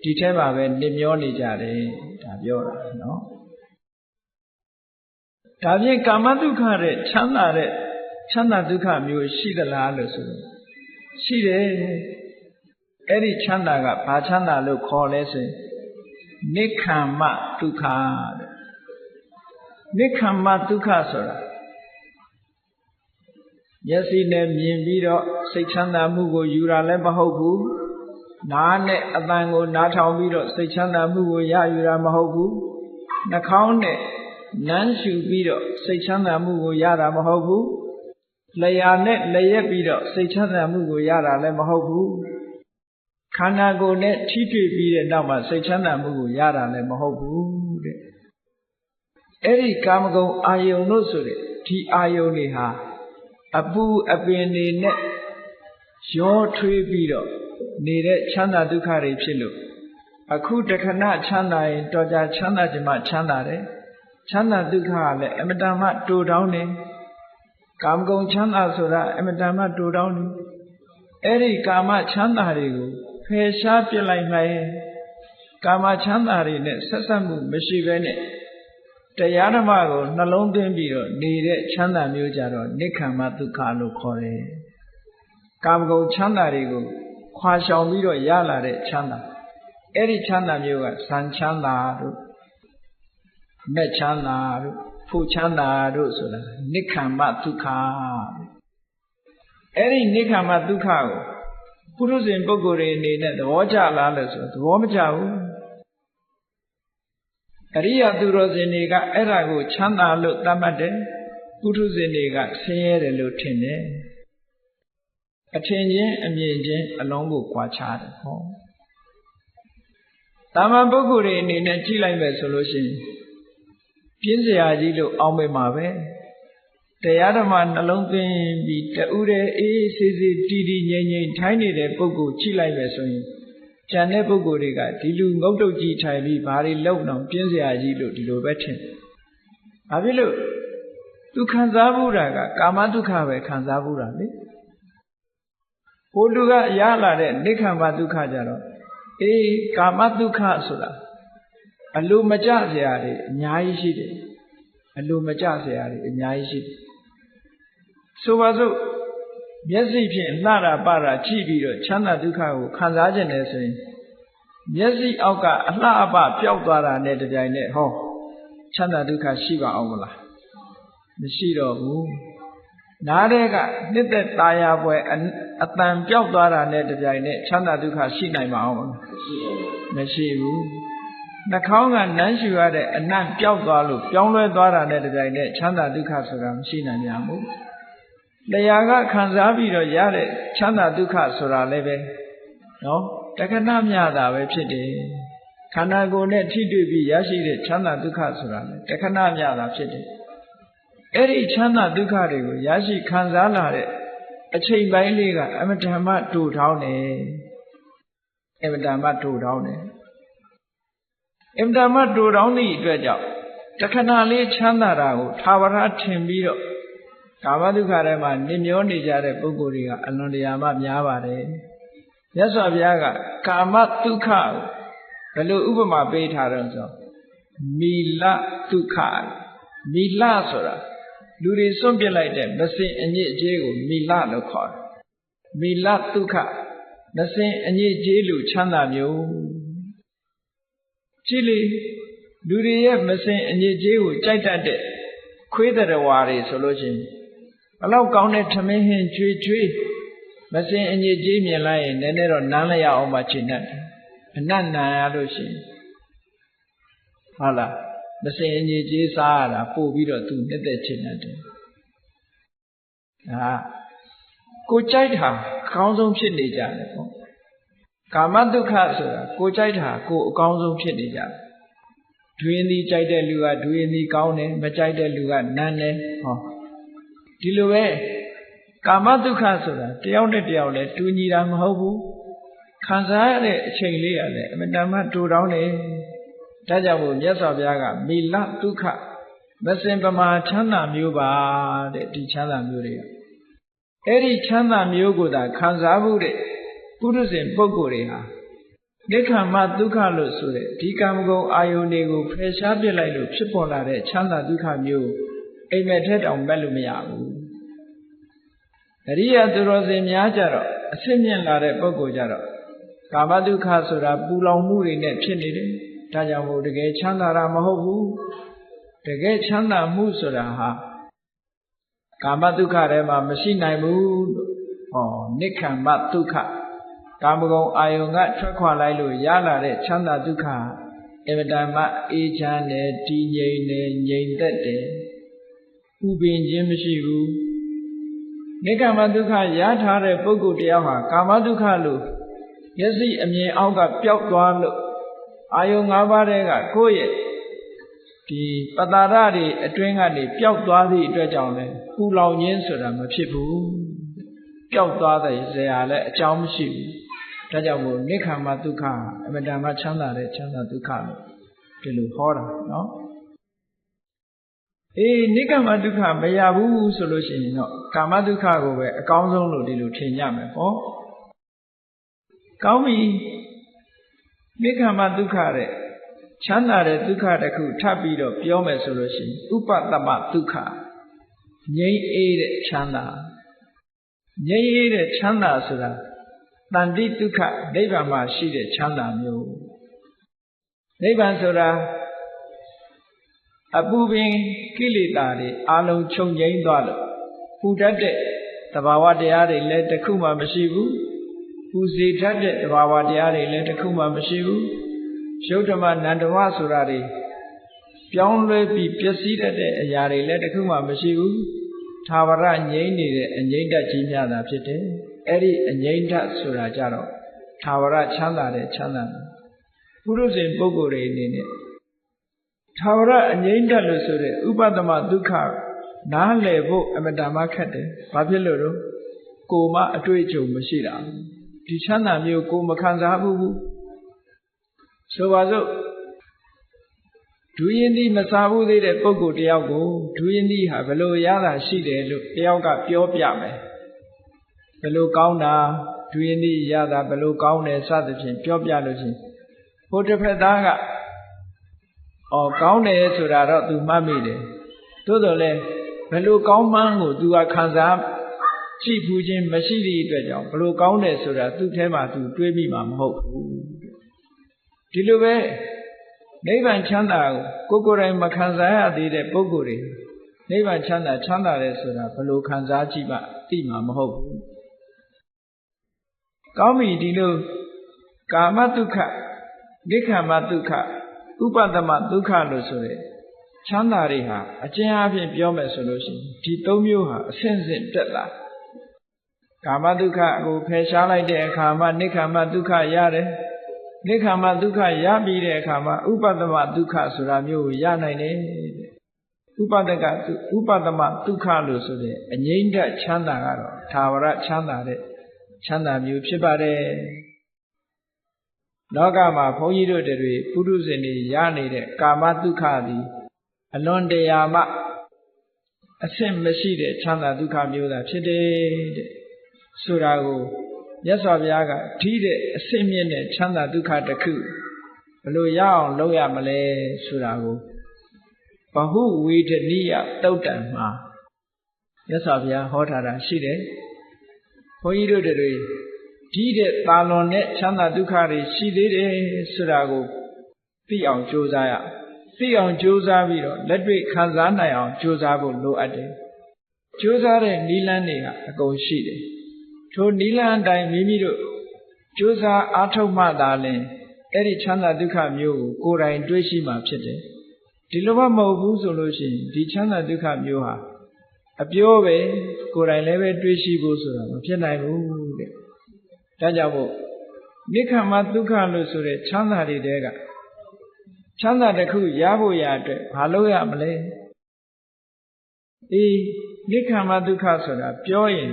ဒီထဲမှာပဲနေမျောနေကြတယ်ဒါပြောတာနော်ဒါဖြင့်ကာမဒုက္ခတဲ့ချမ်းသာဒုက္ခမျိုးရှိသလားလို့ဆိုတော့ရှိတယ်အဲ့ဒီချမ်းသာကဘာချမ်းသာလို့ခေါ်လဲဆိုရင်နိက္ခမ္မဒုက္ခတဲ့နိက္ခမ္မဒုက္ခဆိုတာမျက်စိနဲ့မြင်ပြီးတော့စိတ်ချမ်းသာမှုကိုယူတာလည်းမဟုတ်ဘူးနားနဲ့အသံကိုနားထောင်ပြီးတော့စိတ်ချမ်းသာမှုကိုရယူတာမဟုတ်ဘူးနှာခေါင်းနဲ့နမ်းရှူပြီးတော့စိတ်ချမ်းသာမှုကိုရတာမဟုတ်ဘူးလျှာနဲ့လျက်ပြီးတော့စိတ်ချမ်းသာမှုကိုရတာလည်းမဟုတ်ဘူးခန္ဓာကိုယ်နဲ့ထိတွေ့ပြီးတဲ့နောက်မှာစိတ်ချမ်းသာမှုကိုရတာလည်းမဟုတ်ဘူးတဲ့အဲ့ဒီကာမဂုဏ်အာယုံလို့ဆိုတဲ့ဒီအာယုံတွေဟာအပူအပင်တွေနဲ့ရောထွေးပြီးတော့နေတဲ့ချမ်းသာဒုက္ခတွေဖြစ်လို့အခုတခဏချမ်းသာရင်တော်ကြာချမ်းသာခြင်းမှချမ်းသာတယ်ချမ်းသာဒုက္ခကလည်းအမတန်မှတူတောင်းနေ ကာမဂုဏ်ချမ်းသာဆိုတာအမတန်မှတူတောင်းတယ်အဲ့ဒီကာမချမ်းသာတွေကိုဖယ်ရှားပြစ်လိုက်မှကာမချမ်းသာတွေနဲ့ဆက်ဆက်မှုမရှိဘဲနဲ့တရားဓမ္မကိုနှလုံးသွင်းပြီးတော့နေတဲ့ချမ်းသာမျိုးကြတော့နိက္ခမ္မဒုက္ခလို့ခေါ်တယ်ကာမဂုဏ်ချမ်းသာတွေကိုခွာရှောင်ပြီးတော့ရလာတဲ့ချမ်းသာအဲ့ဒီချမ်းသာမျိုးကဇန်ချမ်းသာတို့မဲ့ချမ်းသာတို့ဖို့ချမ်းသာတို့ဆိုတာနိက္ခမ္မဒုက္ခအဲ့ဒီနိက္ခမ္မဒုက္ခကိုပုရုဇဉ်ပုဂ္ဂိုလ်တွေအနေနဲ့သဘောကျလားလို့ဆိုသဘောမကျဘူးအရိယသူတော်စင်တွေကအဲ့ဒါကိုချမ်းသာလို့သတ်မှတ်တယ်ပုထုဇဉ်တွေကဆင်းရဲတယ်လို့ထင်တယ်အထင်ချင်းအမြင်ချင်းအလုံးကိုကွာခြားတယ်ဟောတာမန်ပုဂ္ဂိုလ်တွေအနေနဲ့ကြည့်လိုက်မယ်ဆိုလို့ရှိရင်ပြင်းစရာကြီးလို့အောင်းမိမှာပဲတရားဓမ္မနှလုံးသွင်းပြီးတူတဲ့အေးဆေးဆေးတီတီငြိမ်ငြိမ်ထိုင်းနေတဲ့ပုဂ္ဂိုလ်ကြည့်လိုက်မယ်ဆိုရင်ကျန်တဲ့ပုဂ္ဂိုလ်တွေကဒီလူငုတ်တုတ်ကြီးထိုင်ပြီးဘာတွေလုပ်တော့ပြင်းစရာကြီးလို့ဒီလိုပဲထင်တယ်။ဘာဖြစ်လို့သူခံစားမှုတာကကာမဒုက္ခပဲခံစားမှုတာလေ။ဟိုလူကရလာတဲ့နိက္ခမ္မဒုက္ခကြတော့အေးကာမဒုက္ခဆိုတာအလိုမကျစရာတွေအများကြီးရှိတယ်။အလိုမကျစရာတွေအများကြီးရှိတယ်။ဆိုပါစို့မျက်စိဖြင့်လှတာပတာကြည့်ပြီးတော့ချမ်းသာဒုက္ခကိုခံစားခြင်းနဲ့ဆိုရင်မျက်စိအောက်ကအလှအပပျောက်သွားတာနဲ့တပြိုင်နက်ဟောချမ်းသာဒုက္ခရှိပါအောင်မလားမရှိတော့ဘူးနားတဲ့ကနှစ်သက်ตาရပွဲအတန်ပျောက်သွားတာနဲ့တပြိုင်နက်ချမ်းသာဒုက္ခရှိနိုင်ပါအောင်မလားမရှိဘူးနှာခေါင်းကနမ်းရှူရတဲ့အနံ့ပျောက်သွားလို့ပြောင်းလဲသွားတာနဲ့တပြိုင်နက်ချမ်းသာဒုက္ခဆိုတာမရှိနိုင်ကြဘူးတရားကခံစားပြီးတော့ရတဲ့ချမ်းသာဒုက္ခဆိုတာလည်းပဲနော်တခဏမျှတာပဲဖြစ်တယ်ခန္ဓာကိုယ်နဲ့ထိတွေ့ပြီးရရှိတဲ့ချမ်းသာဒုက္ခဆိုတာလည်းတခဏမျှတာဖြစ်တယ်အဲ့ဒီချမ်းသာဒုက္ခတွေကိုရရှိခံစားလာတဲ့အချိန်ပိုင်းလေးကအမတ္တမတူထောင်းတယ်အမတ္တမတူထောင်းတယ်အမတ္တမတူထောင်းသည့်အတွက်ကြောင့်တခဏလေးချမ်းသာတာကိုသာဝရထင်ပြီးတော့ကာမဒုက္ခထဲမှာနေမျောနေကြတဲ့ပုဂ္ဂိုလ်တွေကအလွန်တရာမှများပါတယ်။မြတ်စွာဘုရားကကာမဒုက္ခဘယ်လိုဥပမာပေးထားတော့ဆိုမီလဒုက္ခမီလဆိုတာလူတွေစွန့်ပစ်လိုက်တဲ့မစင်အညစ်အကြေးကိုမီလလို့ခေါ်တယ်။မီလဒုက္ခမစင်အညစ်အကြေးလို့ချမ်းသာမျိုးကြည့်လေလူတွေရဲ့မစင်အညစ်အကြေးကိုကြိုက်တတ်တဲ့ခွေးတရဝါတွေဆိုလို့ရှိရင်ဘလောက်ကောင်းတဲ့ထမင်းဟင်းကျွေးကျွေးမစင်အညစ်အကြေးမြင်လိုက်ရင်နည်းနည်းတော့နမ်းလိုက်ရအောင်မှချိန်တတ်တယ်အနတ်နံရလို့ရှိရင်ဟုတ်လားမစင်အညစ်အကြေးစားရတာပို့ပြီးတော့သူနှစ်သက်ချိန်တတ်တယ်ဒါကိုကြိုက်တာအကောင်းဆုံးဖြစ်နေကြတယ်ပေါ့ကာမဒုက္ခဆိုတာကိုကြိုက်တာကိုအကောင်းဆုံးဖြစ်နေကြတယ်ဒွေသည်ကြိုက်တဲ့လူကဒွေသည်ကောင်းတယ်မကြိုက်တဲ့လူကနန်းတယ်ဟောဒီလိုပဲကာမဒုက္ခဆိုတာတယောက်နဲ့တယောက်လည်းတူညီတာမဟုတ်ဘူးခံစားရတဲ့အချိန်လေးကလည်းအမတန်မှတူတောင်းတယ်ဒါကြောင့်မို့မြတ်စွာဘုရားကမီလဒုက္ခမစင်ပမာချမ်းသာမျိုးပါတဲ့ဒီချမ်းသာမျိုးတွေကအဲ့ဒီချမ်းသာမျိုးကိုသာခံစားမှုတဲ့ပုရုဇဉ်ပုဂ္ဂိုလ်တွေဟာနိက္ခမ္မဒုက္ခလို့ဆိုတဲ့ဒီကာမဂုဏ်အာယုန်တွေကိုဖယ်ရှားပြစ်လိုက်လို့ဖြစ်ပေါ်လာတဲ့ချမ်းသာဒုက္ခမျိုးအိမ်မက်ထဲတောင်မဲ့လို့မရဘူးအရိယသူတော်စင်များကြတော့အစစ်မြင့်လာတဲ့ပုဂ္ဂိုလ်ကြတော့ကာမဒုက္ခဆိုတာပူလောင်မှုတွေနဲ့ဖြစ်နေတယ်ဒါကြောင့်မို့တကယ်ချမ်းသာတာမဟုတ်ဘူးတကယ်ချမ်းသာမှုဆိုတာဟာကာမဒုက္ခထဲမှာမရှိနိုင်ဘူးဟောနိက္ခမ္မဒုက္ခကာမဂုဏ်အာယုန်ကထွက်ခွာလိုက်လို့ရလာတဲ့ချမ်းသာဒုက္ခအမတန်မှအေးချမ်းတယ်တည်ငြိမ်တယ်ငြိမ်သက်တယ်ဥပင်ခြင်းမရှိဘူးနိက္ခမဒုက္ခရထားတဲ့ပုဂ္ဂိုလ်တရားဟာကာမဒုက္ခလို့မျက်စိအမြင်အောက်ကပျောက်သွားလို့အာယုံ၅ပါးတည်းကကိုယ့်ရဲ့ဒီပတာရတွေအတွင်းကနေပျောက်သွားသည့်အတွက်ကြောင့်လဲပူလောင်ခြင်းဆိုတာမဖြစ်ဘူးပျောက်သွားတဲ့ဇရာလည်းအကြောင်းမရှိဘူးဒါကြောင့်မို့နိက္ခမဒုက္ခအမတန်မှချမ်းသာတဲ့ချမ်းသာဒုက္ခလို့ဒီလိုဟောတာနော် နိက္ခမဒုက္ခမရဘူးဆိုလို့ရှိရင်တော့ကာမဒုက္ခကိုပဲအကောင်းဆုံးလို့ဒီလိုထင်ကြမယ်ပေါ့ကောင်းပြီနိက္ခမဒုက္ခတဲ့ချမ်းသာတဲ့ဒုက္ခတစ်ခုထပ်ပြီးတော့ပြောမယ်ဆိုလို့ရှိရင်ဥပတ္တမဒုက္ခငြိမ်းအေးတဲ့ချမ်းသာငြိမ်းအေးတဲ့ချမ်းသာဆိုတာတန်တိဒုက္ခနိဗ္ဗာန်မှာရှိတဲ့ချမ်းသာမျိုးနိဗ္ဗာန်ဆိုတာအပူပင်ကိလေသာတွေအလုံးချုပ်ငြိမ်းသွားလို့ပူတတ်တဲ့သဘာဝတရားတွေလည်းတစ်ခုမှမရှိဘူးပူစေတတ်တဲ့သဘာဝတရားတွေလည်းတစ်ခုမှမရှိဘူးရုပ်ဓမ္မနန္ဒဝဆိုတာတွေပြောင်းလဲပြီးပျက်စီးတတ်တဲ့အရာတွေလည်းတစ်ခုမှမရှိဘူးသာဝရငြိမ်းနေတဲ့အငြိမ့်တတ်ကြီးများတာဖြစ်တယ်အဲ့ဒီအငြိမ့်တတ်ဆိုတာကြတော့သာဝရချမ်းသာတဲ့ချမ်းသာပုရုဇဉ်ပုဂ္ဂိုလ်တွေအနေနဲ့သာဝရအငြိမ့်တတ်လို့ဆိုတဲ့ဥပတ္တမဒုက္ခနားလည်ဖို့အမတန်မှခက်တယ်ဘာဖြစ်လို့တော့ကိုယ်မှအတွေ့အကြုံမရှိတာဒီချမ်းသာမျိုးကိုမခံစားဘူးဆိုပါစို့ဒူရင်ဒီမစားဘူးသေးတဲ့ပုဂ္ဂိုလ်တယောက်ကိုဒူရင်ဒီဟာဘလို့ရတာရှိတယ်လို့တယောက်ကပြောပြမယ်ဘလို့ကောင်းတာဒူရင်ဒီရတာဘလို့ကောင်းတယ်စသဖြင့်ပြောပြလို့ချင်းဟိုတစ်ဖက်သားကကောင်းတယ်ဆိုတာတော့ तू မှတ်မိတယ်သို့တော်လည်းဘလို့ကောင်းမှန်းကို तू ကခံစားကြည့်ဘူးချင်းမရှိသည့်အတွက်ကြောင့်ဘလို့ကောင်းတယ်ဆိုတာသူ့ထဲမှာ तू တွေးမိမှာမဟုတ်ဘူးဒီလိုပဲနိဗ္ဗာန်ချမ်းသာကိုကိုယ်တိုင်မခံစားရသေးတဲ့ပုဂ္ဂိုလ်တွေနိဗ္ဗာန်ချမ်းသာတယ်ဆိုတာဘလို့ခံစားကြည့်မှသိမှာမဟုတ်ဘူးကောင်းပြီဒီလိုကာမဒုက္ခနိက္ခမဒုက္ခဥပတ္တမဒုက္ခလို့ဆိုတဲ့ချမ်းသာတွေဟာအကျဉ်းအားဖြင့်ပြောမယ်ဆိုလို့ရှိရင်ဒီသုံးမျိုးဟာအဆင့်ဆင့်တက်လာကာမဒုက္ခကိုဖယ်ရှားလိုက်တဲ့အခါမှာနိက္ခမဒုက္ခရတယ်နိက္ခမဒုက္ခရပြီးတဲ့အခါမှာဥပတ္တမဒုက္ခဆိုတာမျိုးကိုရနိုင်တယ်ဥပတ္တမဒုက္ခလို့ဆိုတဲ့အငြိမ့်တဲ့ချမ်းသာကတော့သာဝရချမ်းသာတဲ့ချမ်းသာမျိုးဖြစ်ပါတယ်လောကမှာဘုန်းကြီးတို့တွေပုရုဇဉ်တွေရနေတဲ့ကာမဒုက္ခသည်အလွန်တရာမှအဆင့်မရှိတဲ့ချမ်းသာဒုက္ခမျိုးသာဖြစ်တယ်တဲ့ဆိုတာကိုမြတ်စွာဘုရားကထိတဲ့အဆင့်မြင့်တဲ့ချမ်းသာဒုက္ခတစ်ခုဘယ်လိုရအောင်လုပ်ရမလဲဆိုတာကိုဘဟုဝေဒနိယသုတ်တံမှာမြတ်စွာဘုရားဟောထားတာရှိတယ်ဘုန်းကြီးတို့တွေဒီတဲ့တာလွန်တဲ့ချမ်းသာဒုက္ခတွေရှိသေးတယ်ဆိုတာကိုသိအောင်ကြိုးစားရသိအောင်ကြိုးစားပြီးတော့လက်တွေ့ခံစားနိုင်အောင်ကြိုးစားဖို့လိုအပ်တယ်ကြိုးစားတဲ့နည်းလမ်းတွေကအကုန်ရှိတယ်ထိုနည်းလမ်းအတိုင်းမိမိတို့ကြိုးစားအားထုတ်မှသာလျှင်အဲ့ဒီချမ်းသာဒုက္ခမျိုးကိုကိုယ်တိုင်တွေ့ရှိမှဖြစ်တယ်ဒီလိုမှမဟုတ်ဘူးဆိုလို့ရှိရင်ဒီချမ်းသာဒုက္ခမျိုးဟာအပြောပဲကိုယ်တိုင်လည်းပဲတွေ့ရှိဖို့ဆိုတာမဖြစ်နိုင်ဘူးတဲ့ဒါကြောင့်မို့နိက္ခမဒုက္ခလို့ဆိုတဲ့ချမ်းသာတွေတဲကချမ်းသာတစ်ခုရဖို့ရအတွက်ဘာလုပ်ရမလဲနိက္ခမဒုက္ခဆိုတာပြောရင်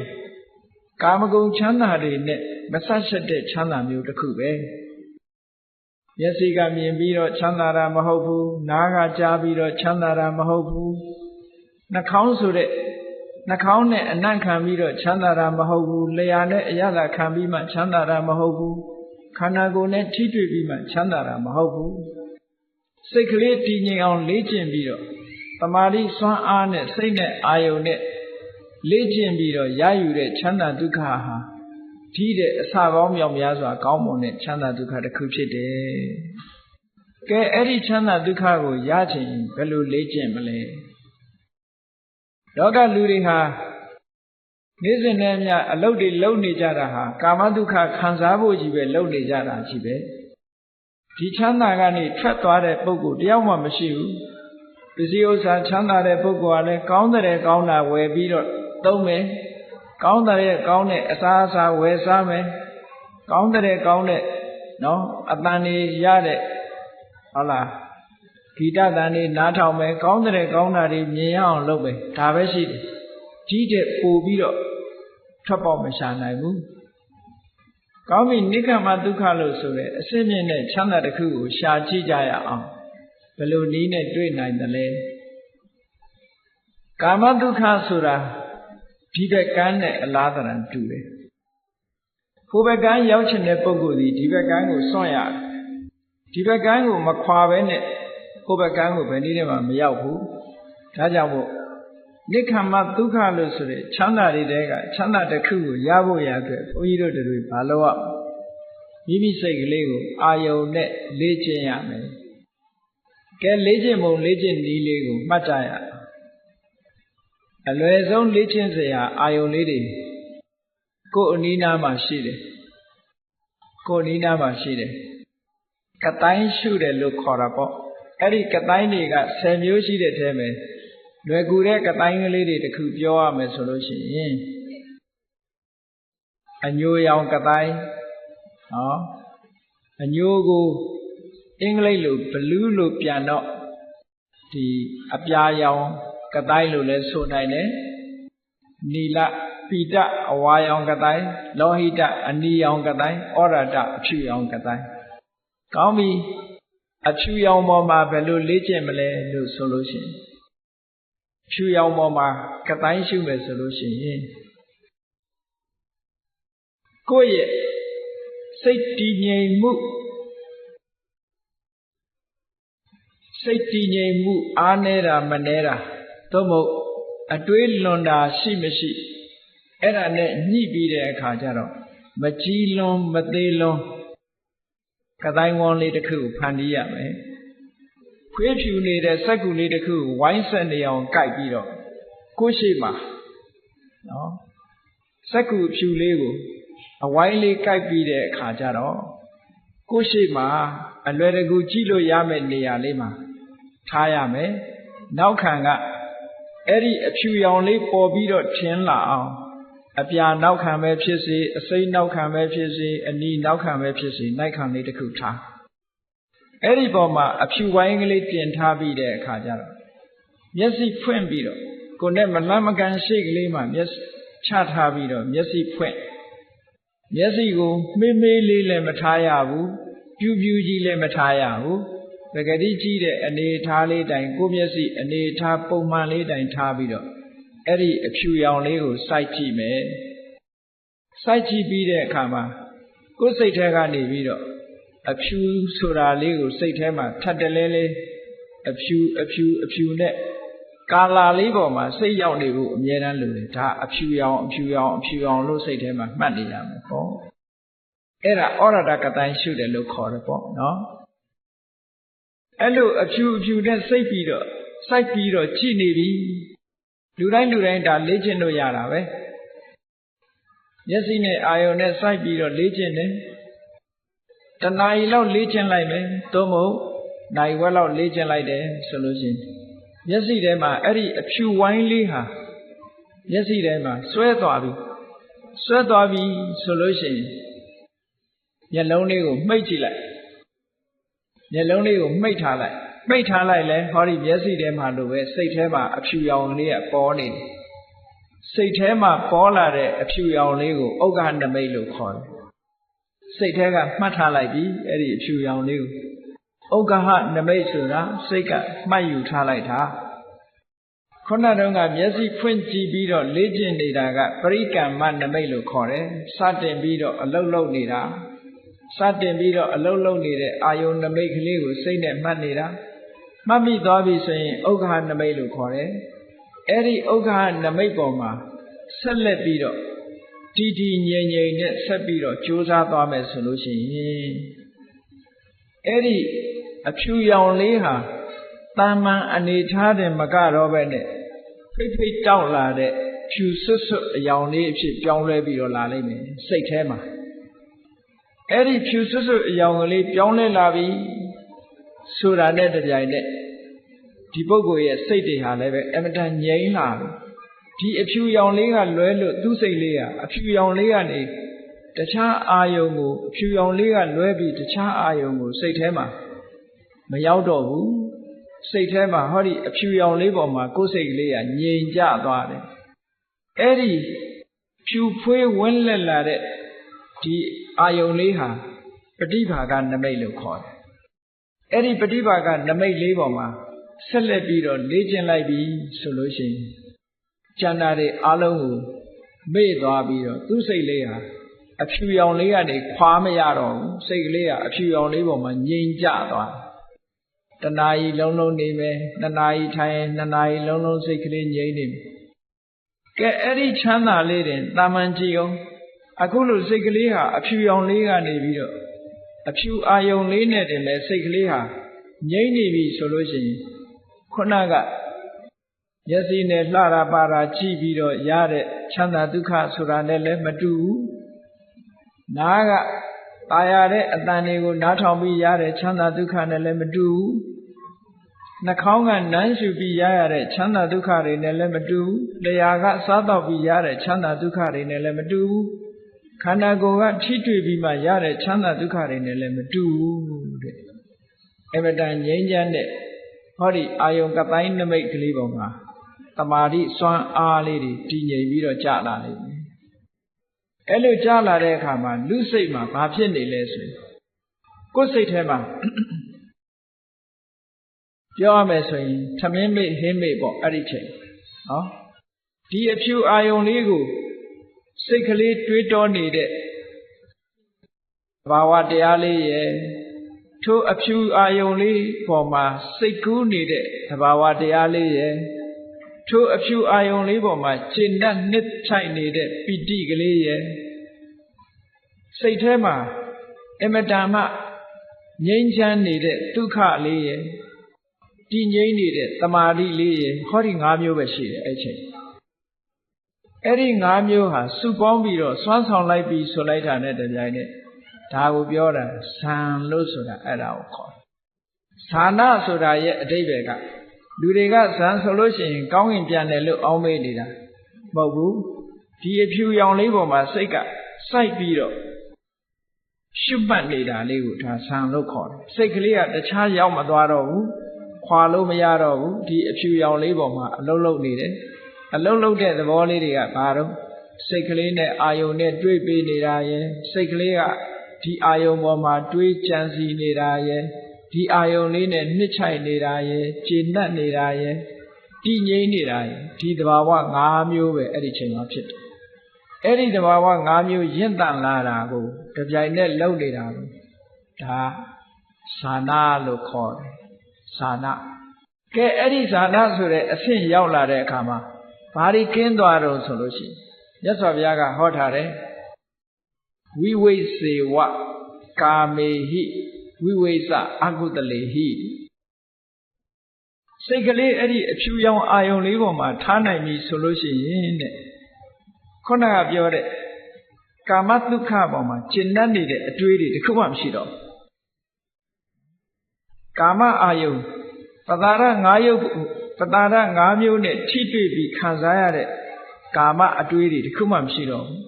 ကာမဂုဏ်ချမ်းသာတွေနဲ့မဆက်ဆက်တဲ့ချမ်းသာမျိုးတစ်ခုပဲမျက်စိကမြင်ပြီးတော့ချမ်းသာတာမဟုတ်ဘူးနားကကြားပြီးတော့ချမ်းသာတာမဟုတ်ဘူးနှာခေါင်းဆိုတဲ့နှာခေါင်းနဲ့အနံ့ခံပြီးတော့ချမ်းသာတာမဟုတ်ဘူးလျှာနဲ့အရသာခံပြီးမှချမ်းသာတာမဟုတ်ဘူးခန္ဓာကိုယ်နဲ့ထိတွေ့ပြီးမှချမ်းသာတာမဟုတ်ဘူးစိတ်ကလေးတည်ငြိမ်အောင်လေ့ကျင့်ပြီးတော့တမာတိစွမ်းအားနဲ့စိတ်နဲ့အာယုန်နဲ့လေ့ကျင့်ပြီးတော့ရယူတဲ့ချမ်းသာဒုက္ခဟာဒီတဲ့အစပေါင်းမြောက်များစွာကောင်းမွန်တဲ့ချမ်းသာဒုက္ခတစ်ခုဖြစ်တယ်။ကဲအဲ့ဒီချမ်းသာဒုက္ခကိုရချင်ဘယ်လိုလေ့ကျင့်မလဲ။လောကလူတွေဟာနေ့စဉ်နဲ့မျှအလုပ်တွေလုပ်နေကြတာဟာကာမဒုက္ခခံစားဖို့ကြီးပဲလုပ်နေကြတာကြီးပဲ။ဒီချမ်းသာကနေထွက်သွားတဲ့ပုဂ္ဂိုလ်တယောက်မှမရှိဘူး။ပစ္စည်းဥစ္စာချမ်းသာတဲ့ပုဂ္ဂိုလ်ကလည်းကောင်းတဲ့ကောင်းတာဝယ်ပြီးတော့သုံးမယ်ကောင်းတဲ့ကောင်းတဲ့အစားအစာဝယ်စားမယ်ကောင်းတဲ့ကောင်းတဲ့နော်အတန်တွေရတဲ့ဟုတ်လားဂီတတန်တွေနားထောင်မယ်ကောင်းတဲ့ကောင်းတာတွေမြင်ရအောင်လုပ်မယ်ဒါပဲရှိတယ်ကြီးတဲ့ပို့ပြီးတော့ထွက်ပေါက်မရှာနိုင်ဘူးကောင်းပြီနိက္ခမဒုက္ခလို့ဆိုတဲ့အစစ်မြင့်တဲ့ချမ်းသာတစ်ခုကိုရှာကြည့်ကြရအောင်ဘယ်လိုနည်းနဲ့တွေ့နိုင်သလဲ ကာမဒုက္ခဆိုတာဒီဘက်ကန်းနဲ့အလားတရံတူတယ်ဟိုဘက်ကန်းရောက်ချင်တဲ့ပုဂ္ဂိုလ်ဒီဘက်ကန်းကိုစွန့်ရတယ်ဒီဘက်ကန်းကိုမခွာဘဲနဲ့ဟိုဘက်ကန်းကိုဘယ်နည်းနဲ့မှမရောက်ဘူးဒါကြောင့်မို့နိက္ခမဒုက္ခလို့ဆိုတဲ့ချမ်းသာတွေတဲကချမ်းသာတစ်ခုကိုရဖို့ရအတွက်ဘုန်းကြီးတို့တွေဘာလို့ရမိမိစိတ်ကလေးကိုအာယုံနဲ့လေ့ကျင့်ရမယ်ကဲလေ့ကျင့်ပုံလေ့ကျင့်နည်းလေးကိုမှတ်ကြရအလွယ်ဆုံးလေ့ကျင့်စရာအာယုံလေးတွေကိုယ်အနီးနားမှာရှိတယ်ကိုယ်အနီးနားမှာရှိတယ်ကတိုင်းရှုတယ်လို့ခေါ်တာပေါ့အဲ့ဒီကတိုင်းတွေက10မျိုးရှိတဲ့ထဲမှာလွယ်ကူတဲ့ကတိုင်းကလေးတွေတခုပြောရမယ်ဆိုလို့ရှိရင်အညိုရောင်ကတိုင်းနော်အညိုကိုအင်္ဂလိပ်လို blue လို့ပြန်တော့ဒီအပြာရောင်ကတိုင်းလို့လည်းဆိုနိုင်တယ်နီလပိတအဝါရောင်ကတိုင်းလောဟိတအနီရောင်ကတိုင်းဩရတအဖြူရောင်ကတိုင်းကောင်းပြီအဖြူရောင်ပေါ်မှာဘယ်လိုလေ့ကျင့်မလဲလို့ဆိုလို့ရှိရင်ဖြူရောင်ပေါ်မှာကတိုင်းရှုမယ်ဆိုလို့ရှိရင်ကိုယ့်ရဲ့စိတ်တည်ငြိမ်မှုအားနေတာမနေတာသို့မဟုတ်အတွေးလွန်တာရှိမရှိအဲ့ဒါနဲ့ညှိပြီးတဲ့အခါကျတော့မကြီးလွန်မသေးလွန်ကတိုင်းဝန်းလေးတစ်ခုကိုဖန်တီးရမယ်ခွေးဖြူနေတဲ့စက္ကူလေးတစ်ခုကိုဝိုင်းဆက်နေအောင်ကြိုက်ပြီးတော့ကိုယ်ရှိမှာနော်စက္ကူဖြူလေးကိုအဝိုင်းလေးကြိုက်ပြီးတဲ့အခါကျတော့ကိုယ်ရှိမှာအလွယ်တကူကြည့်လို့ရမယ့်နေရာလေးမှာထားရမယ်နောက်ခံကအဲ့ဒီအဖြူရောင်လေးပေါ်ပြီးတော့ထင်းလာအောင်အပြာနောက်ခံပဲဖြစ်စေအစိမ်းနောက်ခံပဲဖြစ်စေအနီနောက်ခံပဲဖြစ်စေနိုင်ခံလေးတစ်ခုထားအဲ့ဒီပေါ်မှာအဖြူဝိုင်းကလေးတင်ထားပြီးတဲ့အခါကျတော့မျက်စိဖွင့်ပြီးတော့ကိုယ်နဲ့မလန့်မကန်ရှိကလေးမှာမျက်ချထားပြီးတော့မျက်စိဖွင့်မျက်စိကိုမေးမေးလေးလည်းမထားရဘူးပြူးပြူးကြီးလည်းမထားရဘူးပဂတိကြီးတဲ့အနေထားလေးတိုင်ကိုမျက်စိအနေထားပုံမှန်လေးတိုင်ထားပြီးတော့အဲ့ဒီအဖြူရောင်လေးကိုစိုက်ကြည့်မယ်စိုက်ကြည့်ပြီးတဲ့အခါမှာကိုယ်စိတ်ထဲကနေပြီးတော့အဖြူဆိုတာလေးကိုစိတ်ထဲမှာထပ်တလဲလေးအဖြူနဲ့ကာလာလေးပေါ်မှာစိတ်ရောက်နေဖို့အမြဲတမ်းလိုတယ်ဒါအဖြူရောင်လို့စိတ်ထဲမှာမှတ်နေရမယ်ပေါ့အဲ့ဒါဩရတကတိုင်းရှုတယ်လို့ခေါ်တယ်ပေါ့နော်အဲ့လိုအဖြူနဲ့စိတ်ပြီးတော့စိုက်ပြီးတော့ကြည်နေပြီလူတိုင်းဒါလေ့ကျင့်လို့ရတာပဲမျက်စိနဲ့အာယုံနဲ့စိုက်ပြီးတော့လေ့ကျင့်တယ်တနာရီလောက်လေ့ကျင့်လိုက်မယ်သို့မဟုတ်နိုင်ဝက်လောက်လေ့ကျင့်လိုက်တယ်ဆိုလို့ရှိရင်မျက်စိထဲမှာအဲ့ဒီအဖြူဝိုင်းလေးဟာမျက်စိထဲမှာဆွဲသွားပြီဆိုလို့ရှိရင်မျက်လုံးလေးကိုမှိတ်ကြည့်လိုက်မျက်လုံးလေးကိုမှိတ်ထားလိုက်လဲဟောဒီမျက်စိထဲမှာလိုပဲစိတ်ထဲမှာအဖြူရောင်လေးကပေါ်နေတယ်စိတ်ထဲမှာပေါ်လာတဲ့အဖြူရောင်လေးကိုဥက္ကနမိတ်လို့ခေါ်တယ်စိတ်ထဲကမှတ်ထားလိုက်ပြီအဲ့ဒီအဖြူရောင်လေးကိုဥက္ကနမိတ်ဆိုတာစိတ်ကမှတ်ယူထားလိုက်တာခုနတုန်းကမျက်စိဖွင့်ကြည့်ပြီးတော့လေ့ကျင့်နေတာကပရိကမ္မနမိတ်လို့ခေါ်တယ်စတင်ပြီးတော့အလုံးလုံးနေတာစတင်ပြီးတော့အလုံးလုံးနေတဲ့အာယုန်နမိတ်ကလေးကိုစိတ်နဲ့မှတ်နေတာမှတ်မိသွားပြီဆိုရင်ဥက္ကနမိတ်လို့ခေါ်တယ်အဲ့ဒီဥက္ကနမိတ်ပေါ်မှာဆက်လက်ပြီးတော့တည်ငြိမ်နဲ့ဆက်ပြီးတော့ကြိုးစားသွားမယ်ဆိုလို့ရှိရင်အဲ့ဒီအဖြူရောင်လေးဟာတာမန်အနေထားတယ်မကတော့ပဲနဲ့ဖိတ်တောက်လာတဲ့ဖြူဆွတ်အယောင်လေးအဖြစ်ပြောင်းလဲပြီးတော့လာလိမ့်မယ်စိတ်ထဲမှာအဲ့ဒီဖြူဆွတ်အယောင်ကလေးပြောင်းလဲလာပြီဆိုတာနဲ့တပြိုင်နက်ဒီပုဂ္ဂိုလ်ရဲ့စိတ်တွေဟာလည်းပဲအမတန်ငြိမ်လာပြီဒီအဖြူရောင်လေးကလွဲလို့သူ့စိတ်လေးကအဖြူရောင်လေးကနေတခြားအာယုံကိုအဖြူရောင်လေးကလွဲပြီးတခြားအာယုံကိုစိတ်ထဲမှာမရောက်တော့ဘူးစိတ်ထဲမှာဟောဒီအဖြူရောင်လေးပေါ်မှာကိုယ်စိတ်ကလေးကငြိမ်ကြသွားတယ်အဲ့ဒီဖြူဖွေးဝန်းလက်လာတဲ့ဒီအာယုံလေးဟာပฏิဘာကနမိတ်လို့ခေါ်တယ်အဲ့ဒီပฏิဘာကနမိတ်လေးပေါ်မှာဆက်လက်ပြီးတော့လေ့ကျင့်လိုက်ပြီဆိုလို့ရှိရင် ကျန်တာတွေအလုံးကိုမေ့သွားပြီးတော့သူ့စိတ်လေးဟာအဖြူရောင်လေးကနေခွာမရတော့ဘူးစိတ်ကလေးကအဖြူရောင်လေးပေါ်မှာငြိမ်ကျသွားတဏှာကြီးလုံးလုံးနေမယ်2 နာရီထိုင်2 နာရီလုံးလုံးစိတ်ကလေးငြိမ်နေမယ်ကဲအဲ့ဒီချမ်းသာလေးတင်တာမန်ကြည့်အောင်အခုလိုစိတ်ကလေးဟာအဖြူရောင်လေးကနေပြီးတော့အဖြူအာယုံလေးနဲ့တင်လဲစိတ်ကလေးဟာငြိမ်နေပြီဆိုလို့ရှိရင်ခုနကမျက်စိနဲ့လှတာပါတာကြည့်ပြီးတော့ရတဲ့ချမ်းသာဒုက္ခဆိုတာနဲ့လည်းမတူဘူးနားကตายရတဲ့အတန်တွေကိုနားထောင်ပြီးရတဲ့ချမ်းသာဒုက္ခနဲ့လည်းမတူဘူးနှာခေါင်းကနမ်းရှူပြီးရတဲ့ချမ်းသာဒုက္ခတွေနဲ့လည်းမတူဘူးလျှာကစားတော့ပြီးရတဲ့ချမ်းသာဒုက္ခတွေနဲ့လည်းမတူဘူးခန္ဓာကိုယ်ကထိတွေ့ပြီးမှရတဲ့ချမ်းသာဒုက္ခတွေနဲ့လည်းမတူဘူးတဲ့အမတန်ငြိမ်းချမ်းတဲ့ဟောဒီအာယုံကတိုင်းနမိတ်ကလေးပေါ်မှာတမာတိစွမ်းအားလေးတွေတည်ငြိမ်ပြီးတော့ကြာလာလိမ့်မယ်အဲ့လိုကြာလာတဲ့အခါမှာလူစိတ်မှာဘာဖြစ်နေလဲဆိုရင်ကိုယ်စိတ်ထဲမှာပြောရမယ်ဆိုရင်ထမင်းမေ့ဟင်းမေ့ပေါ့အဲ့ဒီချိန်နော်ဒီအဖြူအာယုံလေးကိုစိတ်ကလေးတွေးတောနေတဲ့ဘာဝတရားလေးရဲ့ထိုအဖြူအာယုံလေးပေါ်မှာစိတ်ကူးနေတဲ့သဘာဝတရားလေးရဲ့ထိုအဖြူအာယုံလေးပေါ်မှာကျင့်တတ်နှစ်ထိုက်နေတဲ့ပီတိကလေးရဲ့စိတ်ထဲမှာအမတန်မှငြိမ်းချမ်းနေတဲ့ဒုက္ခလေးရဲ့တည်ငြိမ်နေတဲ့တမာတိလေးရဲ့ဟောဒီ၅မျိုးပဲရှိတယ်အဲ့ချိန်အဲ့ဒီ၅မျိုးဟာစုပေါင်းပြီးတော့စွမ်းဆောင်လိုက်ပြီးဆိုလိုက်တာနဲ့တပြိုင်နက်ဒါကိုပြောတာဇံလို့ဆိုတာအဲ့ဒါကိုခေါ်ဇာနာဆိုတာရဲ့အဓိပ္ပာယ်ကလူတွေကဇံဆိုလို့ရှိရင်ကောင်းကင်ပြန်တယ်လို့အောင်းမေးနေတာမဟုတ်ဘူးဒီအဖြူရောင်လေးပေါ်မှာစိတ်ကစိုက်ပြီးတော့ရှုမှတ်နေတာလေးကိုဒါဇံလို့ခေါ်တယ်စိတ်ကလေးကတခြားရောက်မသွားတော့ဘူးခွာလို့မရတော့ဘူးဒီအဖြူရောင်လေးပေါ်မှာအလုံးလုံးနေတယ်အလုံးလုံးတဲ့သဘောလေးတွေကဘာတော့စိတ်ကလေးနဲ့အာယုံနဲ့တွေ့ပေးနေတာရဲ့စိတ်ကလေးကဒီအာယုံပေါ်မှာတွေးကြံစီနေတာရဲ့ဒီအာယုံလေးနဲ့နှစ်ချိုက်နေတာရဲ့ကျေနပ်နေတာရဲ့တည်ငြိမ်နေတာရဲ့ဒီသဘာဝ၅မျိုးပဲအဲ့ဒီချိန်မှာဖြစ်တယ်အဲ့ဒီသဘာဝ၅မျိုးရင့်တန်လာတာကိုတပြိုင်နက်လုံနေတာကိုဒါဇာနာလို့ခေါ်တယ်ဇာနာကဲအဲ့ဒီဇာနာဆိုတဲ့အဆင့်ရောက်လာတဲ့အခါမှာဘာတွေကင်းသွားတော့ဆိုလို့ရှိရင်မြတ်စွာဘုရားကဟောထားတယ်ဝိဝိစေဝကာမေဟိဝိဝိသအကုတလေဟိစိတ်ကလေးအဲ့ဒီအဖြူရောင်အာယုံလေးပေါ်မှာထားနိုင်ပြီဆိုလို့ရှိရင်တဲ့ခုနကပြောတဲ့ကာမဒုက္ခပေါ်မှာကျဉ်းနေတဲ့အတွေးတွေတခုမှမရှိတော့ကာမအာယုံပတာရ၅ယုတ်ပတာရ၅မျိုးနဲ့ထိတွေ့ပြီးခံစားရတဲ့ကာမအတွေးတွေတခုမှမရှိတော့ဘူး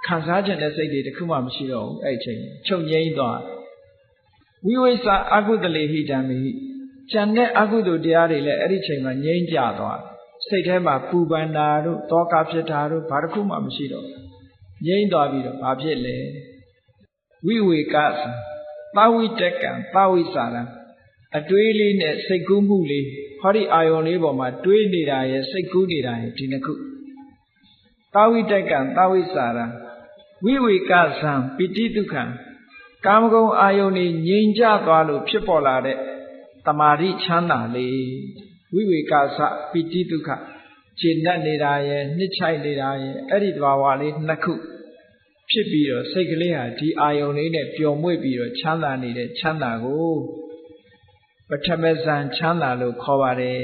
ခံစားခြင်းတဲ့စိတ်တွေတခုမှမရှိတော့ဘူးအဲ့ဒီချိန်ချုပ်ငြိမ်းသွားဝိဝိသအကုတလေဟိတံမိကျန်တဲ့အကုသိုလ်တရားတွေလည်းအဲ့ဒီချိန်မှာငြိမ်းကြသွားစိတ်ထဲမှာပူပန်တာတို့တောကဖြစ်တာတို့ဘာတစ်ခုမှမရှိတော့ငြိမ်းသွားပြီးတော့ဘာဖြစ်လဲဝိဝေကသသဝိတကံသဝိစာရံအတွေးလေးနဲ့စိတ်ကူးမှုလေးဟောဒီအာယုံလေးပေါ်မှာတွေးနေတာရဲ့စိတ်ကူးနေတာရဲ့ဒီနှစ်ခုသဝိတကံသဝိစာရံဝိဝေကဇံပိတိဒုက္ခံကာမဂုဏ်အာယုန်ကြီးငြိမ်ကျသွားလို့ဖြစ်ပေါ်လာတဲ့တမာတိချမ်းသာလေးဝိဝေကသပိတိဒုက္ခခြေနဲ့နေတာရဲ့နှစ်ချိုက်နေတာရဲ့အဲ့ဒီသဘာဝလေးနှစ်ခုဖြစ်ပြီးတော့စိတ်ကလေးဟာဒီအာယုန်လေးနဲ့ပျော်မွေ့ပြီးတော့ချမ်းသာနေတဲ့ချမ်းသာကိုပထမဇန်ချမ်းသာလို့ခေါ်ပါတယ်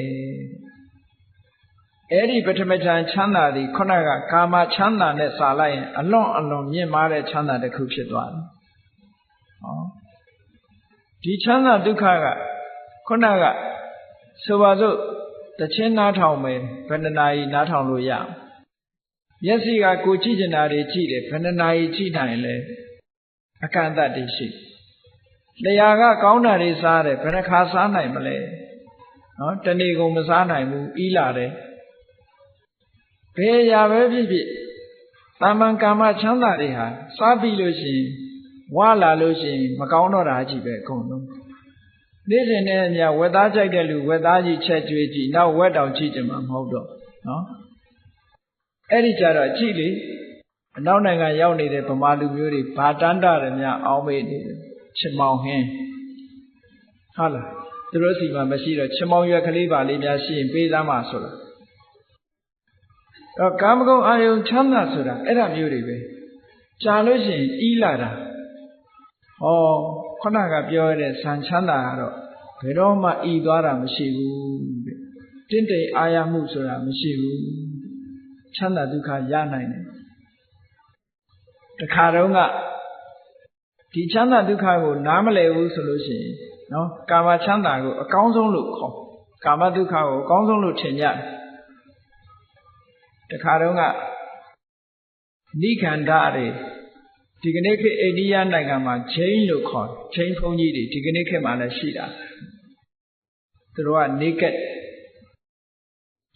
အဲ့ဒီပထမဇန်ချမ်းသာသည်ခုနကကာမချမ်းသာနဲ့စာလိုက်ရင်အလွန်မြင့်မားတဲ့ချမ်းသာတစ်ခုဖြစ်သွားတယ်ဒီချမ်းသာဒုက္ခကခုနကဆိုပါစို့တခြင်းနားထောင်မယ်ဘယ်နှနာရီနားထောင်လို့ရမျက်စိကကိုကြည့်ကျင်တာတွေကြည့်တယ်ဘယ်နှနာရီကြည့်နိုင်လဲအကန့်အသတ်တွေရှိလျှာကကောင်းတာတွေစားတယ်ဘယ်နှခါစားနိုင်မလဲနော်တနေ့ကုန်မစားနိုင်ဘူးဤလာတယ်ဘယ်ရာပဲဖြစ်ဖြစ်တာမန်ကာမချမ်းသာတွေဟာစားပြီးလို့ရှိရင်ဝါလာလို့ရှိရင်မကောင်းတော့တာကြီးပဲအကုန်လုံးနေ့စဉ်နဲ့အမျှဝက်သားကြိုက်တဲ့လူဝက်သားကြီးချက်ကျွေးကြည့်နောက်ဝက်တောင်ကြည့်ကြမှာမဟုတ်တော့နော် Eri jara chili, now nanga yauni de Pamalu Muri, Patanda and Ya Alme Chimau Hen. Hala, the Rosima Mashira, Chimau Yakaliba, Lidashi, and Bedama Sura. Kamago Ayon Chanda Sura, Era Muri. Chalushin, Ilara. Oh, Konaga Biore, Sanchanda, Peroma Idara Mashivu. Tinte Ayamusura Mashivu. Chanda Duka Yanaine. The Karonga the Chanda Duka go Namale solution. No, Kama Chanda go a council look. Kama Duka go council look Chenya. The Karonga Nikandare. Tiganeke Edia Nagama, chain look on, chain from Yidi, Tiganeke Malashida. Through naked.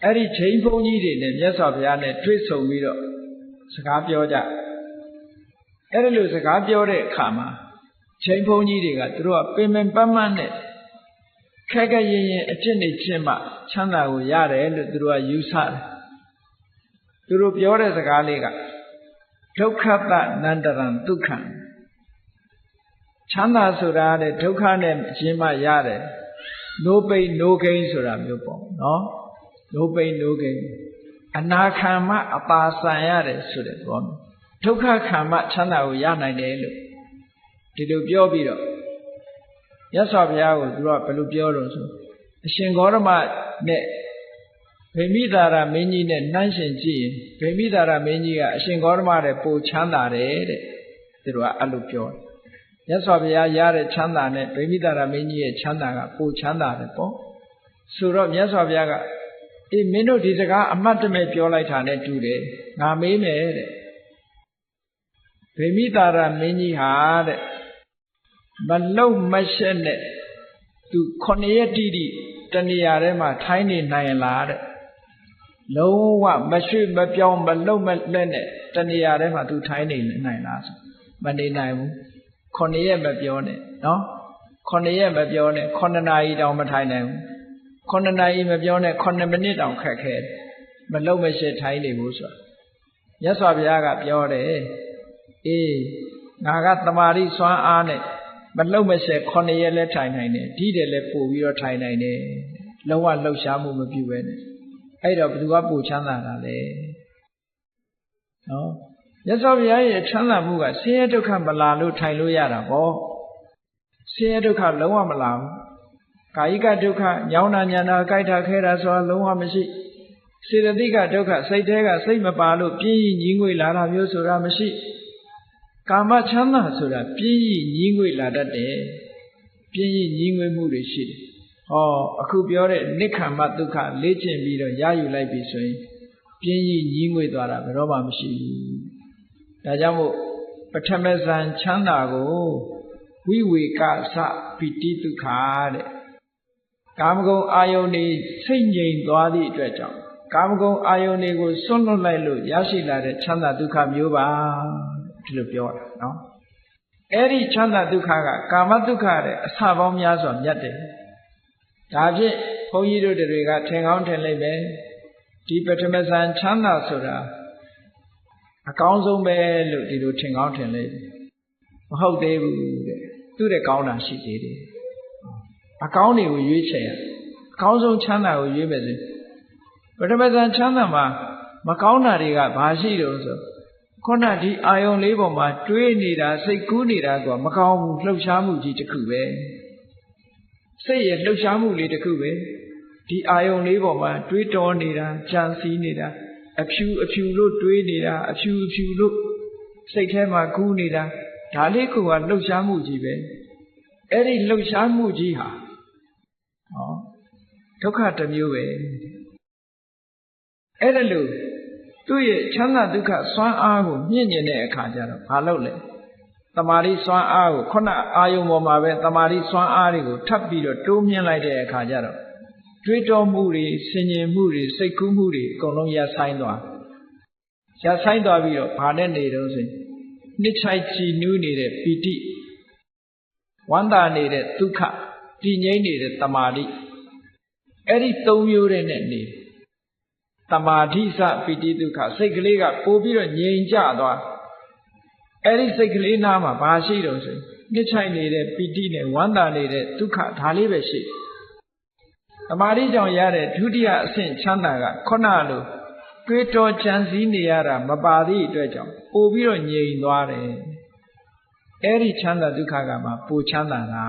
Every chain from Yidi, the yes of Yane, twist of widow. Sagapioja. Every loose Sagapio Kama. Chain from Yidi, through a payment permanent. Kagayin, a chinny chimba, Chanda Yare, through a usad. Through Piore Zagaliga. Dukha Nandaran Dukhan Chanda Surade Dukhanem Jima Yare No pain, no gain Suramyopo, no pain, no gain. Anakama Apasayare Sudapon Dukha Kama Chanda Uyana Nelu Tidubio Yasabia will drop a lubio. Shingorama ne Pemidara meni ne Nanshin G, Pemidara meni a Shingorma po Chanda through Alupio. Yasabia Yare Chanda ne, Pemidara meni Chanda po Chanda po. Surab Yasabiaga. A minute is a matame piolitane today. Name Pemidara meni had Malo Machine to Coneati Taniarema tiny nine lad. No one, Monsieur Mapion, Malo Lene, Taniarema to tiny nine lads. Monday night, Cornea Mapione, no? Cornea Mapione, Conanai down Matine, Conanai Mapione, Conaminate on crackhead, Malo Monsieur tiny Musa. Yes, Abiaga Piore, Nagat the Mari Swan Arne, Malo Monsieur Cornea Letine, Dide Lepo, we are tiny, Loa Lo Shamu Mapuene. I don't do a Chanda. No, yes, I Chanda Muga, say to come Balalo Tailuyara, or say to come Loa Malam, Kaika Duka, Yauna Yana, Kaita Keras or Loa Mashi, say the Diga Duka, say Tega, say Mabalo, P. Yingui Lara Yusura Mashi, Kama Chanda Sura, P. Yingui Lada de, P. Yingui Murishi. Oh, a cubiore, Nika Matuka, Legend Vido, Yayu like Bisway, Pin Yingui Dara, Roma Mashi. Najamo, Patamazan Chandago, we Kasa, Piti to Card. Kamgo Ione, singing Dwadi Dredger. Kamgo Ione was Sono Lailu, Yashi Lade, Chanda Duka Muba, to the Pure, no? Eri Chanda Dukaga, Kamatuka, Savom Yazon Yate. David, how you do the regard, take out and lay deeper to Messan Chanda Soda. A council may look to take out and lay. How they would do the counter, she did it. A county will you say? Council Chanda will you visit. But Messan Chanda ma Macauna riga, Basidos. Conati, I only labor my train neither, say Kunida, Macau, Flushamuji to Kube. Say it, look Shamu little Kube. The iron labor man, tweet on nida, chancy nida, a few look, tweet nida, a few look. Say Tema Kunida, Taliku and look Shamuji be. Eddie look Shamuji ha. Oh, took out the new way. Edalu, do ye Chana Duka Swan Ahu, Nian Kajaro, Halole. Tamari Swan Ahu, Kona Ayumoma, Tamari Swan Arigo, Tapido, 2 million like a Kajaro. Tweeto Muri, Singing Muri, Seku Muri, Kolonia Saindwa. Yasaindwa Vio, Pardon Needles. Nichaichi knew needed Piti. Wanda needed Tuka, Tine needed Tamari. Eddie told you in it need. တမာတိစပိတိဒုက္ခစိတ်ကလေးကပိုပြီးတော့ငြိမ်ကြသွားအဲ့ဒီစိတ်ကလေးနားမှာဘာရှိတော့ဆိုနှစ်ချိုင်နေတဲ့ပိတိနဲ့ဝမ်းသာနေတဲ့ဒုက္ခဒါလေးပဲရှိတမာတိကြောင့်ရတဲ့ဒုတိယအဆင့်ချမ်းသာကခုနလိုတွေးတောကြံစည်နေရတာမပါသည့်အတွက်ကြောင့်ပိုပြီးတော့ငြိမ်သွားတယ်အဲ့ဒီချမ်းသာဒုက္ခကမှပိုချမ်းသာတာ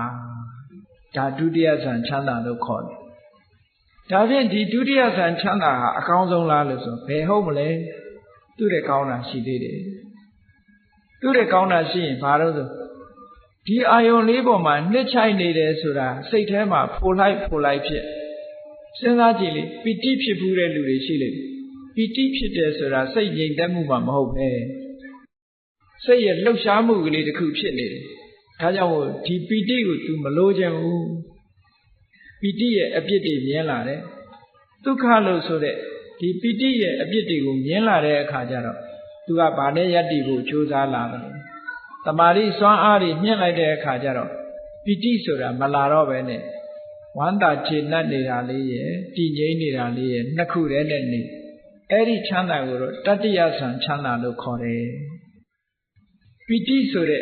ဒါဒုတိယဆံချမ်းသာလို့ခေါ်တယ်ဒါဖြင့်ဒီဒုတိယဆံချမ်းသာဟာအကောင်းဆုံးလားလို့ဆိုဘယ်ဟုတ်မလဲသူ့တဲ့ကောင်းတာရှိသေးတယ်သူ့တဲ့ကောင်းတာရှိရင်ဘာလို့ဆိုဒီအာယုံလေးပေါ်မှာနှစ်ချိုက်နေတယ်ဆိုတာစိတ်ထဲမှာဖိုလိုက်ဖြစ်စဉ်းစားကြည့်လေပီတိဖြစ်ဘူးတဲ့လူတွေရှိလိမ့်မယ်ပီတိဖြစ်တယ်ဆိုတာစိတ်ငြိမ်သက်မှုမှမဟုတ်ပဲစိတ်ရဲ့လှုပ်ရှားမှုကလေးတစ်ခုဖြစ်နေတယ်ဒါကြောင့်ဒီပီတိကို तू မလိုချင်ဘူးပီတိရဲ့အပြစ်တွေမြင်လာတယ်ဒုက္ခလို့ဆိုတဲ့ဒီပီတိရဲ့အပြစ်တွေကိုမြင်လာတဲ့အခါကျတော့ तू ကဗာနဲ့ယတ္တိကိုကြိုးစားလာတယ်တမာတိစွမ်းအားတွေမြင့်လိုက်တဲ့အခါကျတော့ပီတိဆိုတာမလာတော့ပဲနဲ့ဝမ်းသာခြေနှက်နေတာလေးရဲ့တည်ငြိမ်နေတာလေးရဲ့နှစ်ခုတည်းနဲ့နေအဲ့ဒီချမ်းသာကိုတော့တတ္တိယဆံချမ်းသာလို့ခေါ်တယ်ပီတိဆိုတဲ့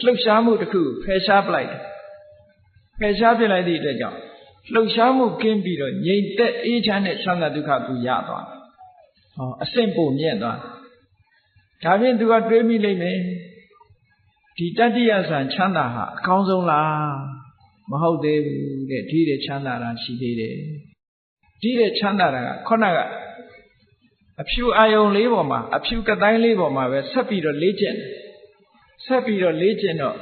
လှုပ်ရှားမှုတစ်ခုဖယ်ရှားပလိုက်တယ်ဖယ်ရှားပြလိုက်သည့်အတွက်ကြောင့်လှုပ်ရှားမှုကင်းပြီးတော့ငြိမ်သက်အေးချမ်းတဲ့ချမ်းသာဒုက္ခသူရသွားတယ်ဟောအဆင့်ပိုမြင့်သွားဒါဖြင့်သူကတွေးမိလိမ့်မယ်ဒီတတ္တိယဆံချမ်းသာဟာအကောင်းဆုံးလားမဟုတ်သေးဘူးတဲ့ဒီတဲ့ချမ်းသာတာရှိသေးတယ်ဒီတဲ့ချမ်းသာတာကခုနကအဖြူအာယုံလေးပေါ်မှာအဖြူကတိုင်းလေးပေါ်မှာပဲဆက်ပြီးတော့လေ့ကျင့်တော့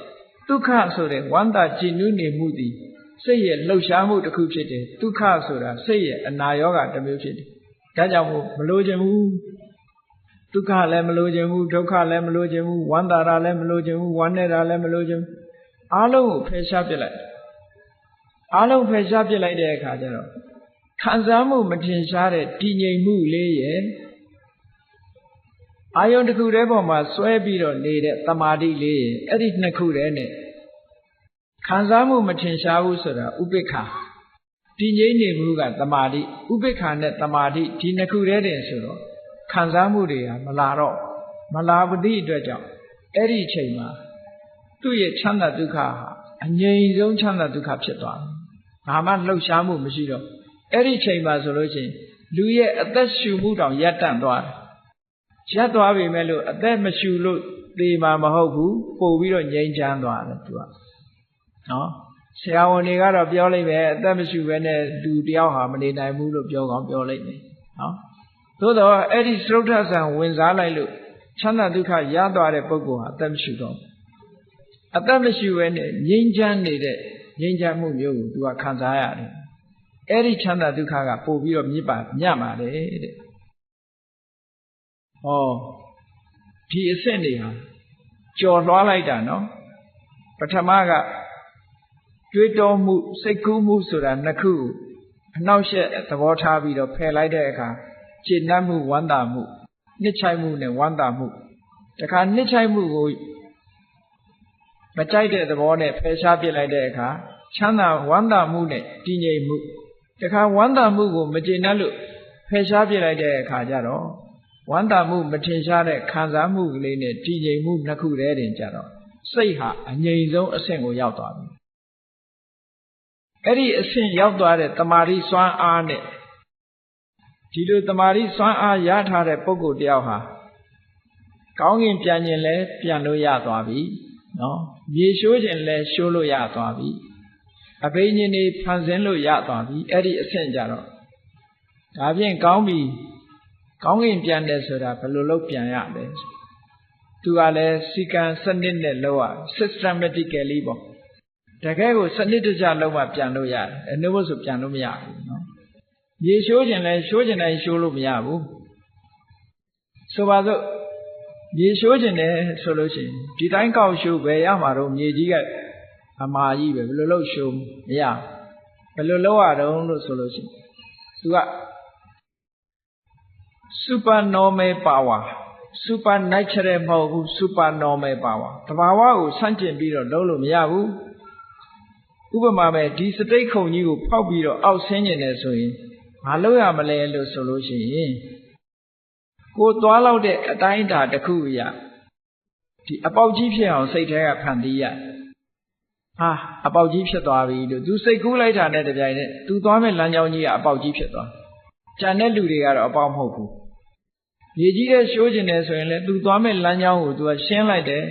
ဒုက္ခဆိုတဲ့ဝမ်းသာကြည်နူးနေမှုသည်စိတ်ရဲ့လှုပ်ရှားမှုတစ်ခုဖြစ်တယ်ဒုက္ခဆိုတာစိတ်ရဲ့အနာရောဂါတစ်မျိုးဖြစ်တယ်ဒါကြောင့်မလိုချင်ဘူးဒုက္ခလည်းမလိုချင်ဘူးဒုက္ခလည်းမလိုချင်ဘူးဝမ်းသာတာလည်းမလိုချင်ဘူးဝမ်းနေတာလည်းမလိုချင်ဘူးအားလုံးကိုဖယ်ရှားပြလိုက်အားလုံးဖယ်ရှားပြလိုက်တဲ့အခါကျတော့ခံစားမှုမထင်ရှားတဲ့တည်ငြိမ်မှုလေးရဲ့အာယုံတစ်ခုတည်းပေါ်မှာစွဲပြီးတော့နေတဲ့တမာတိလေးရဲ့အဲ့ဒီနှစ်ခုတည်းနဲ့ခံစားမှုမထင်ရှားဘူးဆိုတာဥပိ္ပခာတည်ငြိမ်နေမှုကတမာတိဥပိ္ပခာနဲ့တမာတိဒီနှစ်ခုတည်းတည်းဆိုတော့ခံစားမှုတွေကမလာဘူးသည့်အတွက်ကြောင့်အဲ့ဒီအချိန်မှာသူ့ရဲ့ချမ်းသာဒုက္ခဟာအငြိမ်ဆုံးချမ်းသာဒုက္ခဖြစ်သွားတယ်။ဘာမှလှုပ်ရှားမှုမရှိတော့အဲ့ဒီအချိန်မှာဆိုလို့ရှိရင်လူရဲ့အသက်ရှူမှုတောင်ရပ်တန့်သွားတယ်။ရပ်သွားပြီမဲ့လို့အသက်မရှူလို့သေမှာမဟုတ်ဘူးပို့ပြီးတော့ငြိမ်ချမ်းသွားတယ်သူက။နော်ဆရာဝန်တွေကတော့ပြောလိုက်ပဲအသက်မရှူဘဲနဲ့လူတယောက်ဟာမနေနိုင်ဘူးလို့ပြောကောင်းပြောလိုက်မယ်။နော်သို့တော့အဲ့ဒီစရုဒ္ဓဆံဝင်စားလိုက်လို့ချမ်းသာဒုက္ခရသွားတဲ့ပုဂ္ဂိုလ်ဟာအသက်မရှိတော့ဘူးအသက်မရှိဘဲနဲ့ငြိမ်းချမ်းနေတဲ့ငြိမ်းချမ်းမှုမျိုးကိုသူကခံစားရတယ်အဲ့ဒီချမ်းသာဒုက္ခကပို့ပြီးတော့မြတ်ပါတယ်တဲ့ဟောဒီအဆင့်တွေဟာကြော်လွှားလိုက်တာနော်ပထမကတွေးတောမှုစိတ်ကူးမှုဆိုတာနှစ်ခုအနှောက်အယှက်သဘောထားပြီးတော့ဖယ်လိုက်တဲ့အခါကျေနပ်မှုဝမ်းသာမှုနှစ်ချိုက်မှုနဲ့ဝမ်းသာမှုတခါနှစ်ချိုက်မှုကိုမကြိုက်တဲ့သဘောနဲ့ဖယ်ရှားပြစ်လိုက်တဲ့အခါချမ်းသာဝမ်းသာမှုနဲ့တည်ငြိမ်မှုတခါဝမ်းသာမှုကိုမကျေနပ်လို့ဖယ်ရှားပြစ်လိုက်တဲ့အခါကျတော့ဝမ်းသာမှုမထင်ရှားတဲ့ခံစားမှုကလေးနဲ့တည်ငြိမ်မှုနှစ်ခုတည်းတင်ကြတော့စိတ်ဟာအငြိမ်ဆုံးအဆင့်ကိုရောက်သွားပြီအဲ့ဒီအဆင့်ရောက်သွားတဲ့တမာတိစွမ်းအားနဲ့ဒီလိုတမာတိစွမ်းအားရထားတဲ့ပုဂ္ဂိုလ်တယောက်ဟာကောင်းကင်ပြန်ရင်လည်းပြန်လို့ရသွားပြီနော်မြေရှိုးခြင်းလည်းရှိုးလို့ရသွားပြီအဘိညာဉ်တွေဖန်ဆင်းလို့ရသွားပြီအဲ့ဒီအဆင့်ကြတော့ဒါဖြင့်ကောင်းပြီကောင်းကင်ပြန်တယ်ဆိုတာဘယ်လိုလုပ်ပြန်ရလဲသူကလည်းစီကံစနစ်နဲ့လုပ်ရ systematically ပေါ့တကယ်ကိုစနစ်တကျလုပ်မှပြန်လို့ရတယ်အနုဘဆိုပြန်လို့မရဘူးနော်မြေရှိုးခြင်းလည်းရှိုးခြင်းတိုင်းရှိုးလို့မရဘူးဆိုပါစို့မြေရှိုးခြင်းတယ်ဆိုလို့ရှိရင်ဒီတိုင်းကောက်ရှိုးပဲရမှာတော့မြေကြီးကအမာကြီးပဲဘယ်လိုလုပ်ရှိုးမရဘယ်လိုလုပ်ရတော့လို့ဆိုလို့ရှိရင်သူက supernormal power supernatural မဟုတ်ဘူး supernormal power တဘာဝကိုဆန့်ကျင်ပြီးတော့လုပ်လို့မရဘူးဥပမာပဲဒီစတိတ်ခုံကြီးကိုဖောက်ပြီးတော့အောက်ဆင်းနေတယ်ဆိုရင်မလုပ်ရမလဲလို့ဆိုလို့ရှိရင် ကိုသွားလောက်တဲ့အတိုင်းအတာတစ်ခုအရာဒီအပေါက်ကြီးဖြစ်အောင်စိတ်ထဲကဖန်တီးရဟာအပေါက်ကြီးဖြစ်သွားပြီလို့သူစိတ်ကူးလိုက်တာနဲ့တပြိုင်နက်သူသွားမဲ့လမ်းကြောင်းကြီးကအပေါက်ကြီးဖြစ်သွားကြံတဲ့လူတွေကတော့အပေါက်မဟုတ်ဘူးမြေကြီးတဲ့ရှိုးကျင်တယ်ဆိုရင်လည်းသူသွားမဲ့လမ်းကြောင်းကိုသူကရှင်းလိုက်တယ်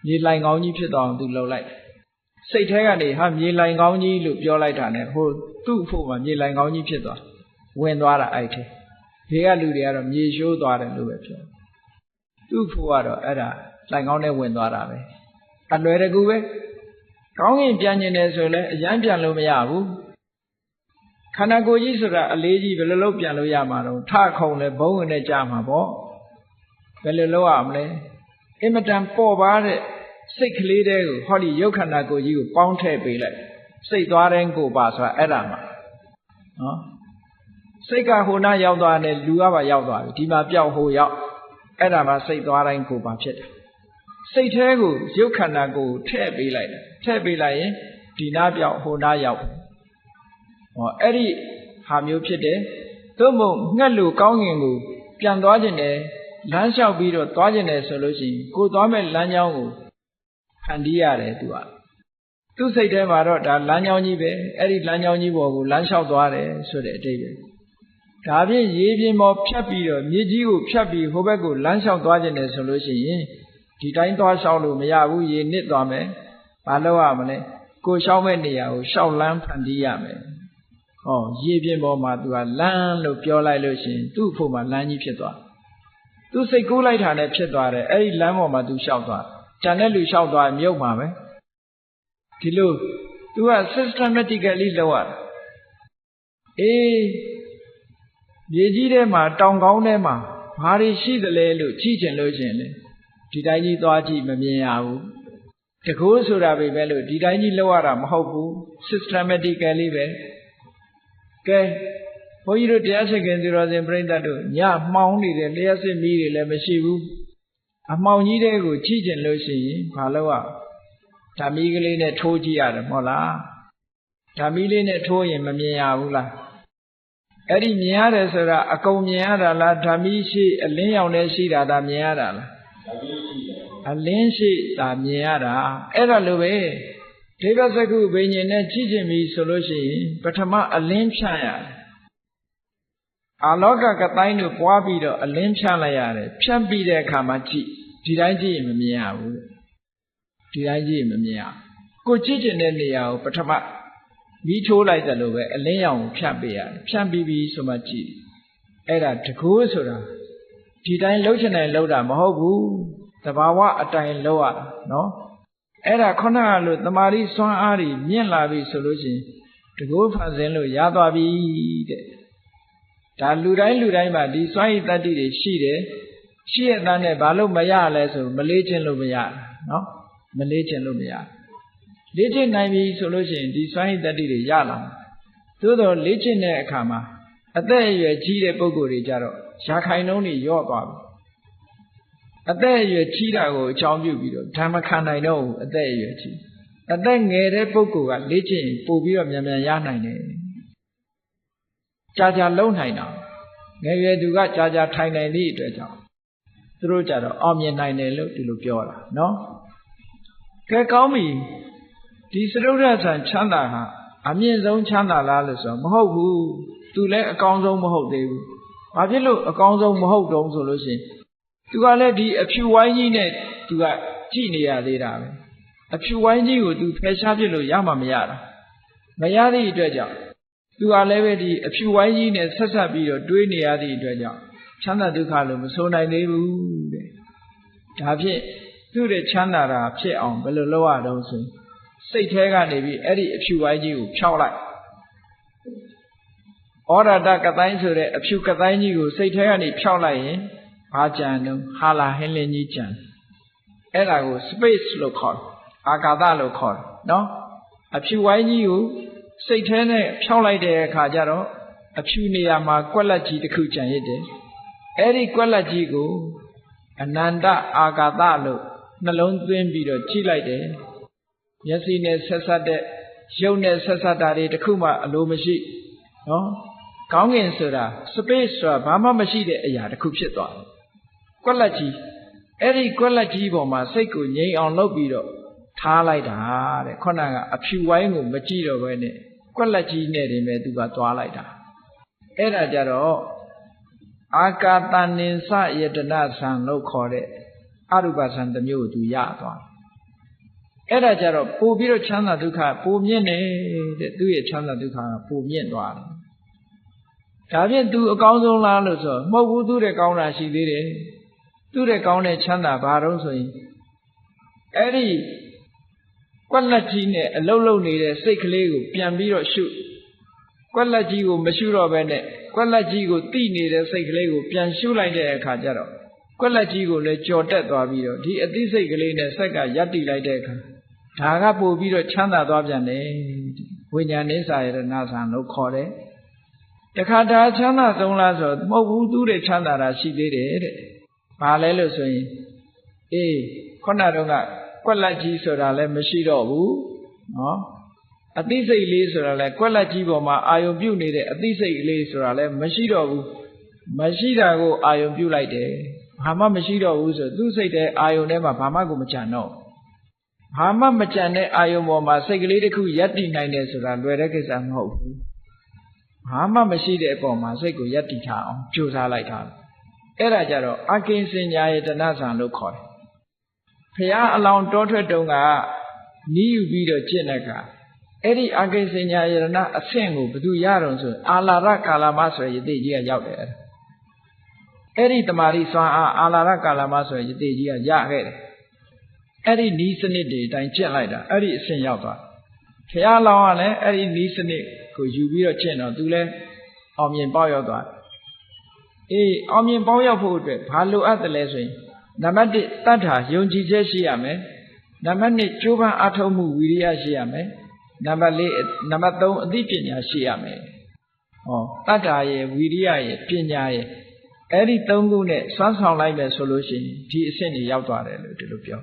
မြေလိုင်ကောင်းကြီးဖြစ်သွားအောင်သူလှုပ်လိုက်စိတ်ထဲကနေဟာမြေလိုင်ကောင်းကြီးလို့ပြောလိုက်တာနဲ့ဟိုသူ့အဖို့မှာမြေလိုင်ကောင်းကြီးဖြစ်သွားဝင်သွားတာအဲ့ထဲဒီကလူတွေကတော့မြေရှိုးသွားတယ်လို့ပဲပြောသူ့အဖို့ကတော့အဲ့ဒါလိုင်ကောင်းနဲ့ဝင်သွားတာပဲအလွယ်တကူပဲကောင်းကင်ပြန်ကျင်တယ်ဆိုလည်းအရန်ပြန်လို့မရဘူးခန္ဓာကိုယ်ကြီးဆိုတာအလေးကြီးဘယ်လိုလုပ်ပြန်လို့ရမှာတော့ထခုံလဲဘုံဝင်နဲ့ကြာမှာပေါ့ဘယ်လိုလုပ်ရမလဲအင်မတန်ပေါ်ပါတဲ့စိတ်ကလေးတဲကိုဟောဒီရုပ်ခန္ဓာကိုယ်ကြီးကိုပေါင်းထည့်ပေးလိုက်စိတ်သွားတဲ့ကိုပါဆိုတာအဲ့ဒါမှနော်စိတ်ကဟိုနာရောက်သွားတယ်လူကပါရောက်သွားပြီဒီမှာပျောက်ဟိုရောက်အဲ့ဒါမှစိတ်သွားတိုင်းကိုပါဖြစ်တယ်စိတ်แท้ကိုရုပ်ခန္ဓာကိုထည့်ပေးလိုက်တယ်ထည့်ပေးလိုက်ရင်ဒီနာပြောက်ဟိုနာရောက်ဟောအဲ့ဒီဟာမျိုးဖြစ်တယ်သို့မဟုတ်ငှက်လို့ကောင်းငင်ကိုပြန်သွားခြင်းတယ်လမ်းလျှောက်ပြီးတော့သွားခြင်းတယ်ဆိုလို့ရှိရင်ကိုသွားမဲ့လမ်းကြောင်းကိုဖန်တီးရတယ်သူ့စိတ်ထဲမှာတော့ဒါလမ်းကြောင်းကြီးပဲအဲ့ဒီလမ်းကြောင်းကြီးပေါ်ကိုလမ်းလျှောက်သွားတယ်ဆိုတဲ့အတိတ်ပဲဒါဖြင့်ရေပြင်ပေါ်ဖြတ်ပြီးတော့မြေကြီးကိုဖြတ်ပြီးဟိုဘက်ကိုလမ်းလျှောက်သွားခြင်းတယ်ဆိုလို့ရှိရင်ဒီတိုင်းသွားလျှောက်လို့မရဘူးရေနစ်သွားမယ်ဘာလုပ်ရမလဲကိုလျှောက်မဲ့နေရာကိုလျှောက်လန်းဖန်တီးရမယ်ဟောရေပြင်ပေါ်မှာသူကလမ်းလို့ပြောလိုက်လို့ရှိရင်သူ့ဖို့မှာလမ်းကြီးဖြစ်သွားသူစိတ်ကူးလိုက်တာနဲ့ဖြစ်သွားတယ်အဲ့ဒီလမ်းပေါ်မှာသူလျှောက်သွားကြံတဲ့လူလျှောက်သွားမြုပ်မှာပဲဒီလိုသူက systematically လုပ်ရတာအေးမြေကြီးထဲမှာတောင်ကောင်းထဲမှာဘာတွေရှိသလဲလို့ကြည့်ချင်လို့ရှိရင်လေဒီတိုင်းကြီးသွားကြည့်မမြင်ရဘူးတကိုးဆိုတာပဲပဲလို့ဒီတိုင်းကြီးလောက်ရတာမဟုတ်ဘူး systematically ပဲကဲဘုန်းကြီးတို့တရားစခင်သူတော်စင်ပြိဿတ်တို့ညမှောင်နေတဲ့လျှက်စစ်မီးတွေလည်းမရှိဘူးအမှောင်ကြီးတဲ့ကိုကြည့်ချင်လို့ရှိရင်ဘာလို့ရဓာမီကလေးနဲ့ထိုးကြည့်ရတယ်မဟုတ်လားဓာမီလေးနဲ့ထိုးရင်မမြင်ရဘူးလားအဲ့ဒီမြင်ရတယ်ဆိုတာအကုန်မြင်ရတာလားဓာမီရှိအလင်းရောင်နဲ့ရှိတာဒါမြင်ရတာလားအလင်းရှိတာမြင်ရတာအဲ့ဒါလိုပဲဒိဗ္ဗစကုဘိညာဉ်နဲ့ကြည့်ချင်ပြီဆိုလို့ရှိရင်ပထမအလင်းဖြန့်ရတယ်အာလောကကတိုင်းတို့ပွားပြီးတော့အလင်းဖြန့်လိုက်ရတယ်ဖြန့်ပြီးတဲ့အခါမှာကြည့်ဒီတိုင်းကြည့်ရင်မမြင်ရဘူးဒီတိုင်းကြည့်ရင်မမြင်ရကိုကြည့်ချင်တဲ့နေရာကိုပထမမီးထိုးလိုက်တယ်လို့ပဲအလင်းရောင်ကိုဖြန့်ပေးရတယ်ဖြန့်ပြီးပြီဆိုမှကြည့်အဲ့ဒါတကူဆိုတာဒီတိုင်းလှုပ်ချင်တယ်လှုပ်တာမဟုတ်ဘူးသဘာဝအတိုင်းလှုပ်ရတာနော်အဲ့ဒါခုနကလို့တမာရီစွမ်းအားတွေမြင့်လာပြီဆိုလို့ရှိရင်တကူဖန်ဆင်းလို့ရသွားပြီတဲ့ဒါလူတိုင်းမှာဒီစွမ်းရည်တတ္တိတွေရှိတယ်ရှိရတဲ့နဲ့ဘာလို့မရလဲဆိုမလေးခြင်းလို့မရနော်မလေးခြင်းလို့မရလေ့ကျင့်နိုင်ပြီဆိုလို့ရှိရင်ဒီစွမ်းရည်တတ္တိတွေရလာမှာသို့တော့လေ့ကျင့်တဲ့အခါမှာအသက်အရွယ်ကြီးတဲ့ပုဂ္ဂိုလ်တွေကြတော့ရာခိုင်နှုန်းတွေလျော့သွားပြီအသက်အရွယ်ကြီးတာကိုအကြောင်းပြုပြီးတော့ဓမ္မခံနိုင်တော့ဘူးအသက်အရွယ်ကြီးအသက်ငယ်တဲ့ပုဂ္ဂိုလ်ကလေ့ကျင့်ပို့ပြီးတော့မြန်မြန်ရနိုင်တယ်ကြာလုံနိုင်တာငယ်ရွယ်သူကကြာထိုင်နိုင်သည့်အတွက်ကြောင့်သူတို့ကြတော့အောင်မြင်နိုင်တယ်လို့ဒီလိုပြောတာနော်ကဲကောင်းပြီဒီစရုဒ္ဓဆံချမ်းသာဟာအမြင့်ဆုံးချမ်းသာလားလို့ဆိုတော့မဟုတ်ဘူးသူလည်းအကောင်းဆုံးမဟုတ်သေးဘူးဘာဖြစ်လို့အကောင်းဆုံးမဟုတ်တုံးဆိုလို့ရှိရင်သူကလည်းဒီအဖြူဝိုင်းကြီးနဲ့သူကကြည့်နေရသေးတာပဲအဖြူဝိုင်းကြီးကိုသူဖယ်ရှားပြလို့ရမှာမရတာမရသည့်အတွက်ကြောင့်သူကလည်းပဲဒီအဖြူဝိုင်းကြီးနဲ့ဆက်ဆက်ပြီးတော့တွေးနေရသည့်အတွက်ကြောင့်ချမ်းသာဒုက္ခလို့မဆိုနိုင်သေးဘူးတဲ့ဒါဖြင့်သူ့ရဲ့ချမ်းသာတာဖြစ်အောင်ဘယ်လိုလုပ်ရတော့ဆိုစိတ်ထဲကနေပြီးအဲ့ဒီအဖြူဝိုင်းကြီးကိုဖြောက်လိုက်ဩရတကတိုင်းဆိုတဲ့အဖြူကတိုင်းကြီးကိုစိတ်ထဲကနေဖြောက်လိုက်ရင်ဘာကြံတော့ဟာလာဟင်းလင်းကြီးကြံအဲ့ဒါကို space လို့ခေါ်တယ်အာကာသလို့ခေါ်တယ်နော်အဖြူဝိုင်းကြီးကိုစိတ်ထဲနဲ့ဖြောက်လိုက်တဲ့အခါကျတော့အဖြူနေရာမှာကွက်လက်ကြီးတစ်ခုကြံရစ်တယ်အဲ့ဒီကွက်လက်ကြီးကိုအနန္တအာကာသလို့နှလုံးသွင်းပြီးတော့ကြည့်လိုက်တယ်မျက်စိနဲ့ဆက်ဆက်တဲ့ရုပ်နဲ့ဆက်ဆက်တာတွေတစ်ခုမှအလိုမရှိနော် ကောင်းကင်ဆိုတာ space ဆိုတာဘာမှမရှိတဲ့အရာတစ်ခုဖြစ်သွားတယ်ကွက်လက်ကြီးအဲ့ဒီကွက်လက်ကြီးပေါ်မှာစိတ်ကိုငြိမ်အောင်လုပ်ပြီးတော့ထားလိုက်တာတဲ့ခုနကအဖြူဝိုင်းကိုမကြည့်တော့ဘဲနဲ့ကွက်လက်ကြီးနဲ့တင်ပဲသူကသွားလိုက်တာအဲ့ဒါကြတော့အာကာတနိစယတနာဆံလို့ခေါ်တဲ့အရူပဆံတစ်မျိုးကိုသူရသွားအဲ့ဒါကြတော့ပို့ပြီးတော့ချမ်းသာဒုက္ခပိုမြင့်နေတဲ့သူ့ရဲ့ချမ်းသာဒုက္ခကပိုမြင့်သွားတယ်ဒါဖြင့်သူအကောင်းဆုံးလားလို့ဆိုမဟုတ်ဘူးသူတဲ့ကောင်းတာရှိသေးတယ်သူတဲ့ကောင်းတဲ့ချမ်းသာဘာတော့ဆိုရင်အဲ့ဒီကွက်လက်ကြီးနဲ့အလုံးလုံးနေတဲ့စိတ်ကလေးကိုပြန်ပြီးတော့ရှုကွက်လက်ကြီးကိုမရှုတော့ဘဲနဲ့ကွက်လက်ကြီးကိုတိနေတဲ့စိတ်ကလေးကိုပြန်ရှုလိုက်တဲ့အခါကျတော့ကွက်လက်ကြီးကိုလည်းကြော်တက်သွားပြီးတော့ဒီအသိစိတ်ကလေးနဲ့စက်ကရပ်တည်လိုက်တဲ့အခါဒါကပို့ပြီးတော့ချမ်းသာသွားပြန်တယ်ဝိညာဉ်နိစ္စယတနာဆံလို့ခေါ်တယ်တခါဒါချမ်းသာဆုံးလားဆိုမဟုတ်ဘူးသူတဲ့ချမ်းသာတာရှိသေးတယ်တဲ့ဘာလဲလို့ဆိုရင်အေးခုနတော့ကကွက်လက်ကြီးဆိုတာလည်းမရှိတော့ဘူးနော်အသိစိတ်လေးဆိုတာလည်းကွက်လက်ကြီးပေါ်မှာအာယုံပြုတ်နေတဲ့အသိစိတ်လေးဆိုတာလည်းမရှိတော့ဘူးမရှိတာကိုအာယုံပြုတ်လိုက်တယ်ဘာမှမရှိတော့ဘူးဆိုသူ့စိတ်တဲ့အာယုံထဲမှာဘာမှကိုမကြံတော့ဘာမှမကြံတဲ့အာယုံပေါ်မှာစိတ်ကလေးတစ်ခုရပ်တည်နိုင်တယ်ဆိုတာလွယ်တဲ့ကိစ္စမဟုတ်ဘူးဘာမှမရှိတဲ့အပေါ်မှာစိတ်ကိုရပ်တည်ထားအောင်ကြိုးစားလိုက်တာအဲ့ဒါကြတော့အကိဉ္စဉ္ညာယတနာဆံလို့ခေါ်တယ်ဘုရားအလောင်းတောထွက်တုန်းကနီးယူပြီးတော့ကျင့်တဲ့အခါအဲ့ဒီအကိဉ္စဉ္ညာယတနာအဆင့်ကိုဘယ်သူရတော့ဆိုအာလာရကာလမဆိုရယတိကြီးကရောက်တယ်အဲ့ဒီတမာရီစွမ်းအားအာလာရကာလမဆိုရယတိကြီးကရခဲ့တယ်အဲ့ဒီနီးစနစ်တွေအတိုင်းကျင့်လိုက်တာအဲ့ဒီအဆင့်ရောက်သွားဘုရားလောင်းကလည်းအဲ့ဒီနီးစနစ်ကိုယူပြီးတော့ကျင့်တော့သူလည်းအောင်မြင်ပေါက်ရောက်သွားအေးအောင်မြင်ပေါက်ရောက်ဖို့အတွက်ဘာလိုအပ်တယ်လဲဆိုရင်နံပါတ်1တတ်တာယုံကြည်ချက်ရှိရမယ်နံပါတ်2ကြိုးပမ်းအားထုတ်မှုဝိရိယရှိရမယ်နံပါတ်4နံပါတ်3အသိပညာရှိရမယ်ဟောတတ်တာရဲ့ဝိရိယရဲ့ပညာရဲ့အဲ့ဒီ3ခုနဲ့စွမ်းဆောင်လိုက်မယ်ဆိုလို့ရှိရင်ဒီအဆင့်ကြီးရောက်သွားတယ်လို့ဒီလိုပြော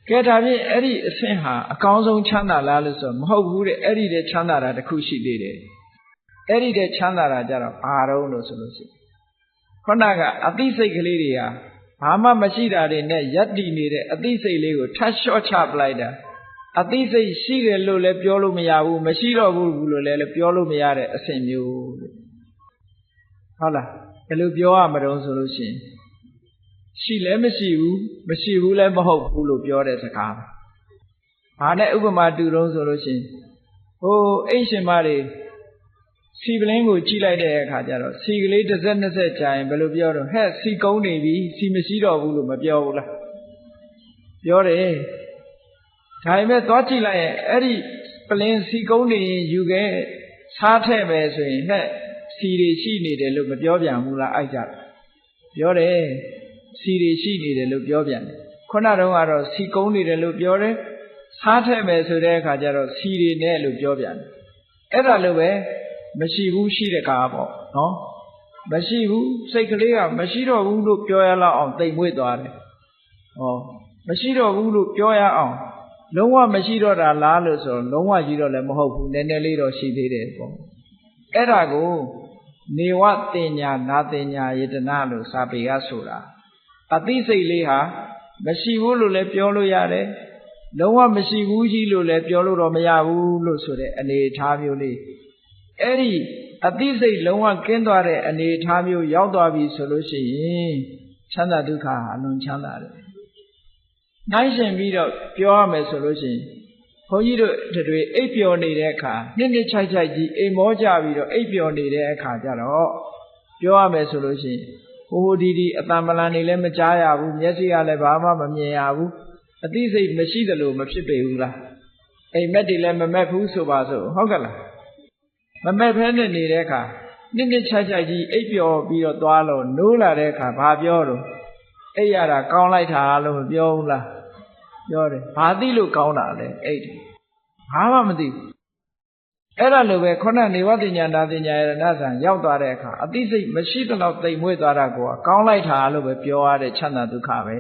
ကဲဒါဖြင့်အဲ့ဒီအဆင့်ဟာအကောင်းဆုံးချမ်းသာလားလို့ဆိုမဟုတ်ဘူးတဲ့အဲ့ဒီတည်းချမ်းသာတာတစ်ခုရှိသေးတယ်အဲ့ဒီတည်းချမ်းသာတာကြတော့ဘာတော့လို့ဆိုလို့ရှိရင်ခုနကအသိစိတ်ကလေးတွေဟာဘာမှမရှိတာတွေနဲ့ရပ်တည်နေတဲ့အသိစိတ်လေးကိုထပ်လျှော့ချပလိုက်တာအသိစိတ်ရှိတယ်လို့လည်းပြောလို့မရဘူးမရှိတော့ဘူးလို့လည်းပြောလို့မရတဲ့အဆင့်မျိုးဟုတ်လားဘယ်လိုပြောရမလို့ဆိုလို့ရှိရင်ရှိလည်းမရှိဘူးလည်းမဟုတ်ဘူးလို့ပြောတဲ့စကားဘာနဲ့ဥပမာတူတုံးဆိုလို့ရှိရင်ဟိုအိမ်ရှင်မတွေစီပလင်းကိုကြည့်လိုက်တဲ့အခါကျတော့စီကလေးတစ်စက်နှစ်စက်ကြာရင်ဘယ်လိုပြောတော့ဟဲ့စီကုန်းနေပြီစီမရှိတော့ဘူးလို့မပြောဘူးလားပြောတယ်ဒါပေမဲ့သွားကြည့်လိုက်ရင်အဲ့ဒီပလင်းစီကုန်းနေရင်ယူခဲ့စားထည့်မယ်ဆိုရင်ဟဲ့စီတွေရှိနေတယ်လို့မပြောပြန်ဘူးလားအိုက်ကြပြောတယ်စီတွေရှိနေတယ်လို့ပြောပြန်တယ်ခုနတုန်းကတော့စီကုန်းနေတယ်လို့ပြောတယ်စားထည့်မယ်ဆိုတဲ့အခါကျတော့စီတွေနဲ့လို့ပြောပြန်တယ်အဲ့ဒါလိုပဲမရှိဘူးရှိတဲ့ကားပေါ့နော်မရှိဘူးစိတ်ကလေးကမရှိတော့ဘူးလို့ပြောရလောက်အောင်တိမ်မွေ့သွားတယ်ဟောမရှိတော့ဘူးလို့ပြောရအောင်လုံးဝမရှိတော့တာလားလို့ဆိုတော့လုံးဝကြီးတော့လည်းမဟုတ်ဘူးနည်းနည်းလေးတော့ရှိသေးတယ်ပေါ့အဲ့ဒါကိုနေဝတင်ညာနာတင်ညာယတနာလို့စာပေကဆိုတာအသိစိတ်လေးဟာမရှိဘူးလို့လည်းပြောလို့ရတယ်လုံးဝမရှိဘူးကြီးလို့လည်းပြောလို့တော့မရဘူးလို့ဆိုတဲ့အနေအထားမျိုးလေးအဲ့ဒီအသိစိတ်လုံးဝကင်းသွားတဲ့အနေအထားမျိုးရောက်သွားပြီဆိုလို့ရှိရင်ချမ်းသာဒုက္ခဟာအလွန်ချမ်းသာတယ်။နိုင်ရှင်ပြီးတော့ပြောရမယ်ဆိုလို့ရှိရင်ဘုန်းကြီးတို့တွေအိပ်ပျော်နေတဲ့အခါနှစ်နှစ်ချိုက်ချိုက်ကြီးအိမ်မောကြပြီးတော့အိပ်ပျော်နေတဲ့အခါကျတော့ပြောရမယ်ဆိုလို့ရှိရင်ဟိုဒီအတန်ပလန်နေလည်းမကြားရဘူးမျက်စိကလည်းဘာမှမမြင်ရဘူးအသိစိတ်မရှိသလိုမဖြစ်ပေဘူးလားအိမ်မက်တွေလည်းမမက်ဘူးဆိုပါစို့ဟုတ်ကဲ့လားမမက်ဖဲနဲ့နေတဲ့အခါနှစ်နှစ်ချိုက်ချိုက်ကြီးအိပ်ပျော်ပြီးတော့သွားလို့နိုးလာတဲ့အခါဘာပြောတော့အိပ်ရတာကောင်းလိုက်တာလို့မပြောဘူးလားပြောတယ်ဘာသိလို့ကောင်းတာလဲအိပ်တယ်ဘာမှမသိဘူးအဲ့ဒါလိုပဲခုနနေဝတိညာနာတိညာရဏဆံရောက်သွားတဲ့အခါအသိစိတ်မရှိသလောက်တိမ်မွေ့သွားတာကိုကောင်းလိုက်တာလို့ပဲပြောရတဲ့ချမ်းသာဒုက္ခပဲ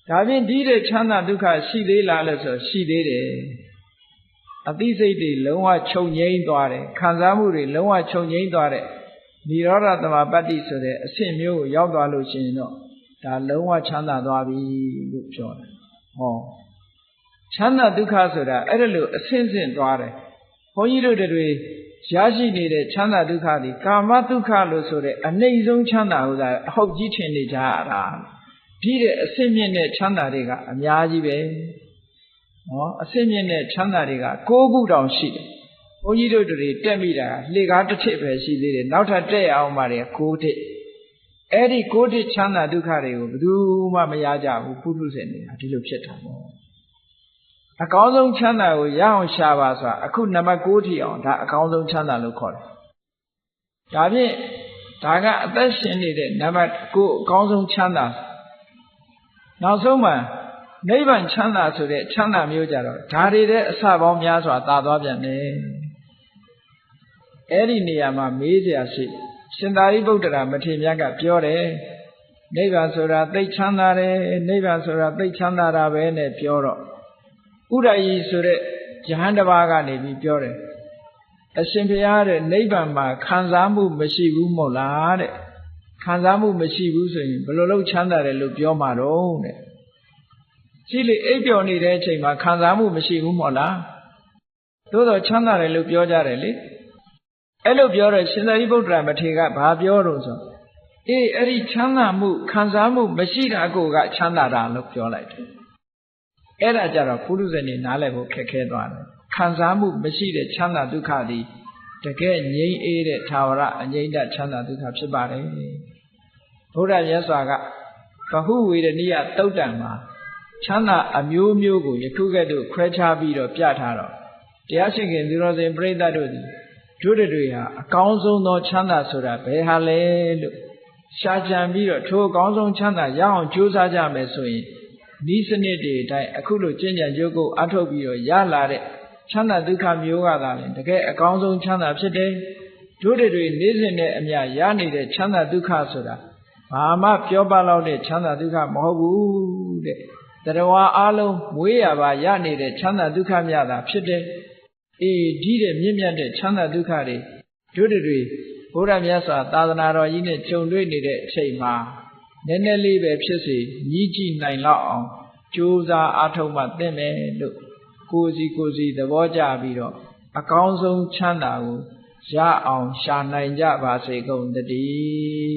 ဒါဖြင့်ဒီတဲ့ချမ်းသာဒုက္ခရှိသေးလားလို့ဆိုရှိသေးတယ် အသိစိတ်တွေလုံးဝချုပ်ငြိမ်းသွားတယ်ခံစားမှုတွေလုံးဝချုပ်ငြိမ်းသွားတဲ့နိရောဓသမပတ္တိဆိုတဲ့အဆင့်မျိုးကိုရောက်သွားလို့ရှိရင်တော့ဒါလုံးဝချမ်းသာသွားပြီလို့ပြောတယ်ဟောချမ်းသာဒုက္ခဆိုတာအဲ့ဒါလို့အဆင့်ဆင့်သွားတယ်ဘုန်းကြီးတို့တွေရရှိနေတဲ့ချမ်းသာဒုက္ခတွေကာမဒုက္ခလို့ဆိုတဲ့အနှိမ့်ဆုံးချမ်းသာဟုတ်တာအဟုတ်ကြီးထင်နေကြရတာဒီတဲ့အဆင့်မြင့်တဲ့ချမ်းသာတွေကအများကြီးပဲနော်အဆင့်မြင့်တဲ့ချမ်းသာတွေက6ခုတောင်ရှိတယ်ဘုန်းကြီးတို့တွေတက်မိတာလှေကားတစ်ထစ်ပဲရှိသေးတယ်နောက်ထပ်တက်ရအောင်ပါလေ6ထစ်အဲ့ဒီ6ထစ်ချမ်းသာဒုက္ခတွေကိုဘယ်သူမှမရကြဘူးပုထုဇဉ်တွေကဒီလိုဖြစ်တာပေါ့အကောင်းဆုံးချမ်းသာကိုရအောင်ရှာပါဆိုတာအခုနံပါတ်6ထိအောင်ဒါအကောင်းဆုံးချမ်းသာလို့ခေါ်တယ်ဒါဖြင့်ဒါကအသက်ရှင်နေတဲ့နံပါတ်9အကောင်းဆုံးချမ်းသာနောက်ဆုံးမှာနိဗ္ဗာန်ချမ်းသာဆိုတဲ့ချမ်းသာမျိုးကြတော့ဓာတွေတဲ့အစပေါင်းများစွာသာသွားပြန်တယ်အဲ့ဒီနေရာမှာမေးစရာရှိရှင်သာရိပုတ္တရာမထေရမြတ်ကပြောတယ်နိဗ္ဗာန်ဆိုတာသိချမ်းသာတယ်နိဗ္ဗာန်ဆိုတာသိချမ်းသာတာပဲနဲ့ပြောတော့ဥဒ္ဒယီဆိုတဲ့ယဟန်တစ်ပါးကနေပြီးပြောတယ်အရှင်ဘုရားတဲ့နိဗ္ဗာန်မှာခံစားမှုမရှိဘူးမဟုတ်လားတဲ့ခံစားမှုမရှိဘူးဆိုရင်ဘယ်လိုလုပ်ချမ်းသာတယ်လို့ပြောမှာတော့တဲ့ရှိလေအိပ်ပျော်နေတဲ့အချိန်မှာခံစားမှုမရှိဘူးမဟုတ်လားသို့တော့ချမ်းသာတယ်လို့ပြောကြတယ်လေအဲ့လိုပြောတော့ရှင်သာရိပုတ္တရာမထေရကဘာပြောတော့ဆိုအေးအဲ့ဒီချမ်းသာမှုခံစားမှုမရှိတာကိုကချမ်းသာတာလို့ပြောလိုက်တယ်အဲ့ဒါကြတော့ပုရုဇဉ်တွေနားလည်ဖို့ခက်ခဲသွားတယ်ခံစားမှုမရှိတဲ့ချမ်းသာဒုက္ခသည်တကယ်ငြိမ်းအေးတဲ့သာဝရအငြိမ့်တချမ်းသာဒုက္ခဖြစ်ပါတယ်ဘုရားမြတ်စွာကဗဟုဝေဒနိယသုတ်တံမှာချမ်းသာအမျိုးမျိုးကိုယခုကဲ့သို့ခွဲခြားပြီးတော့ပြထားတော့တရားရှိခင်သူတော်စင်ပြိဿတို့သည်တို့တွေဟာအကောင်းဆုံးသောချမ်းသာဆိုတာဘယ်ဟာလဲလို့ရှားကြံပြီးတော့ထိုအကောင်းဆုံးချမ်းသာရအောင်ကြိုးစားကြမယ်ဆိုရင်ဤစနစ်တွေအတိုင်းအခုလိုကျင့်ကြံကြိုးကိုအထုတ်ပြီးတော့ရလာတဲ့ချမ်းသာဒုက္ခမျိုးကသာလေတကယ်အကောင်းဆုံးချမ်းသာဖြစ်တယ်တို့တွေနေ့စဉ်နဲ့အမျှရနေတဲ့ချမ်းသာဒုက္ခဆိုတာဘာမှပြောပလောက်တဲ့ချမ်းသာဒုက္ခမဟုတ်ဘူးတဲ့တရားဝါအလုံးမွေးရပါရနေတဲ့ချမ်းသာဒုက္ခမြတ်တာဖြစ်တယ်အေးဒီတဲ့မြင့်မြတ်တဲ့ချမ်းသာဒုက္ခတွေတို့တွေဘုရားမြတ်စွာသာသနာတော်ကြီးနဲ့ကြုံတွေ့နေတဲ့အချိန်မှာနည်းနည်းလေးပဲဖြစ်စေညီးကြည့်နိုင်လောက်အောင်ကြိုးစားအားထုတ်မှသင့်မယ်လို့ကိုယ်စီသဘောကျပြီးတော့အကောင်းဆုံးချမ်းသာကိုရအောင်ရှာနိုင်ကြပါစေကုန်သတည်း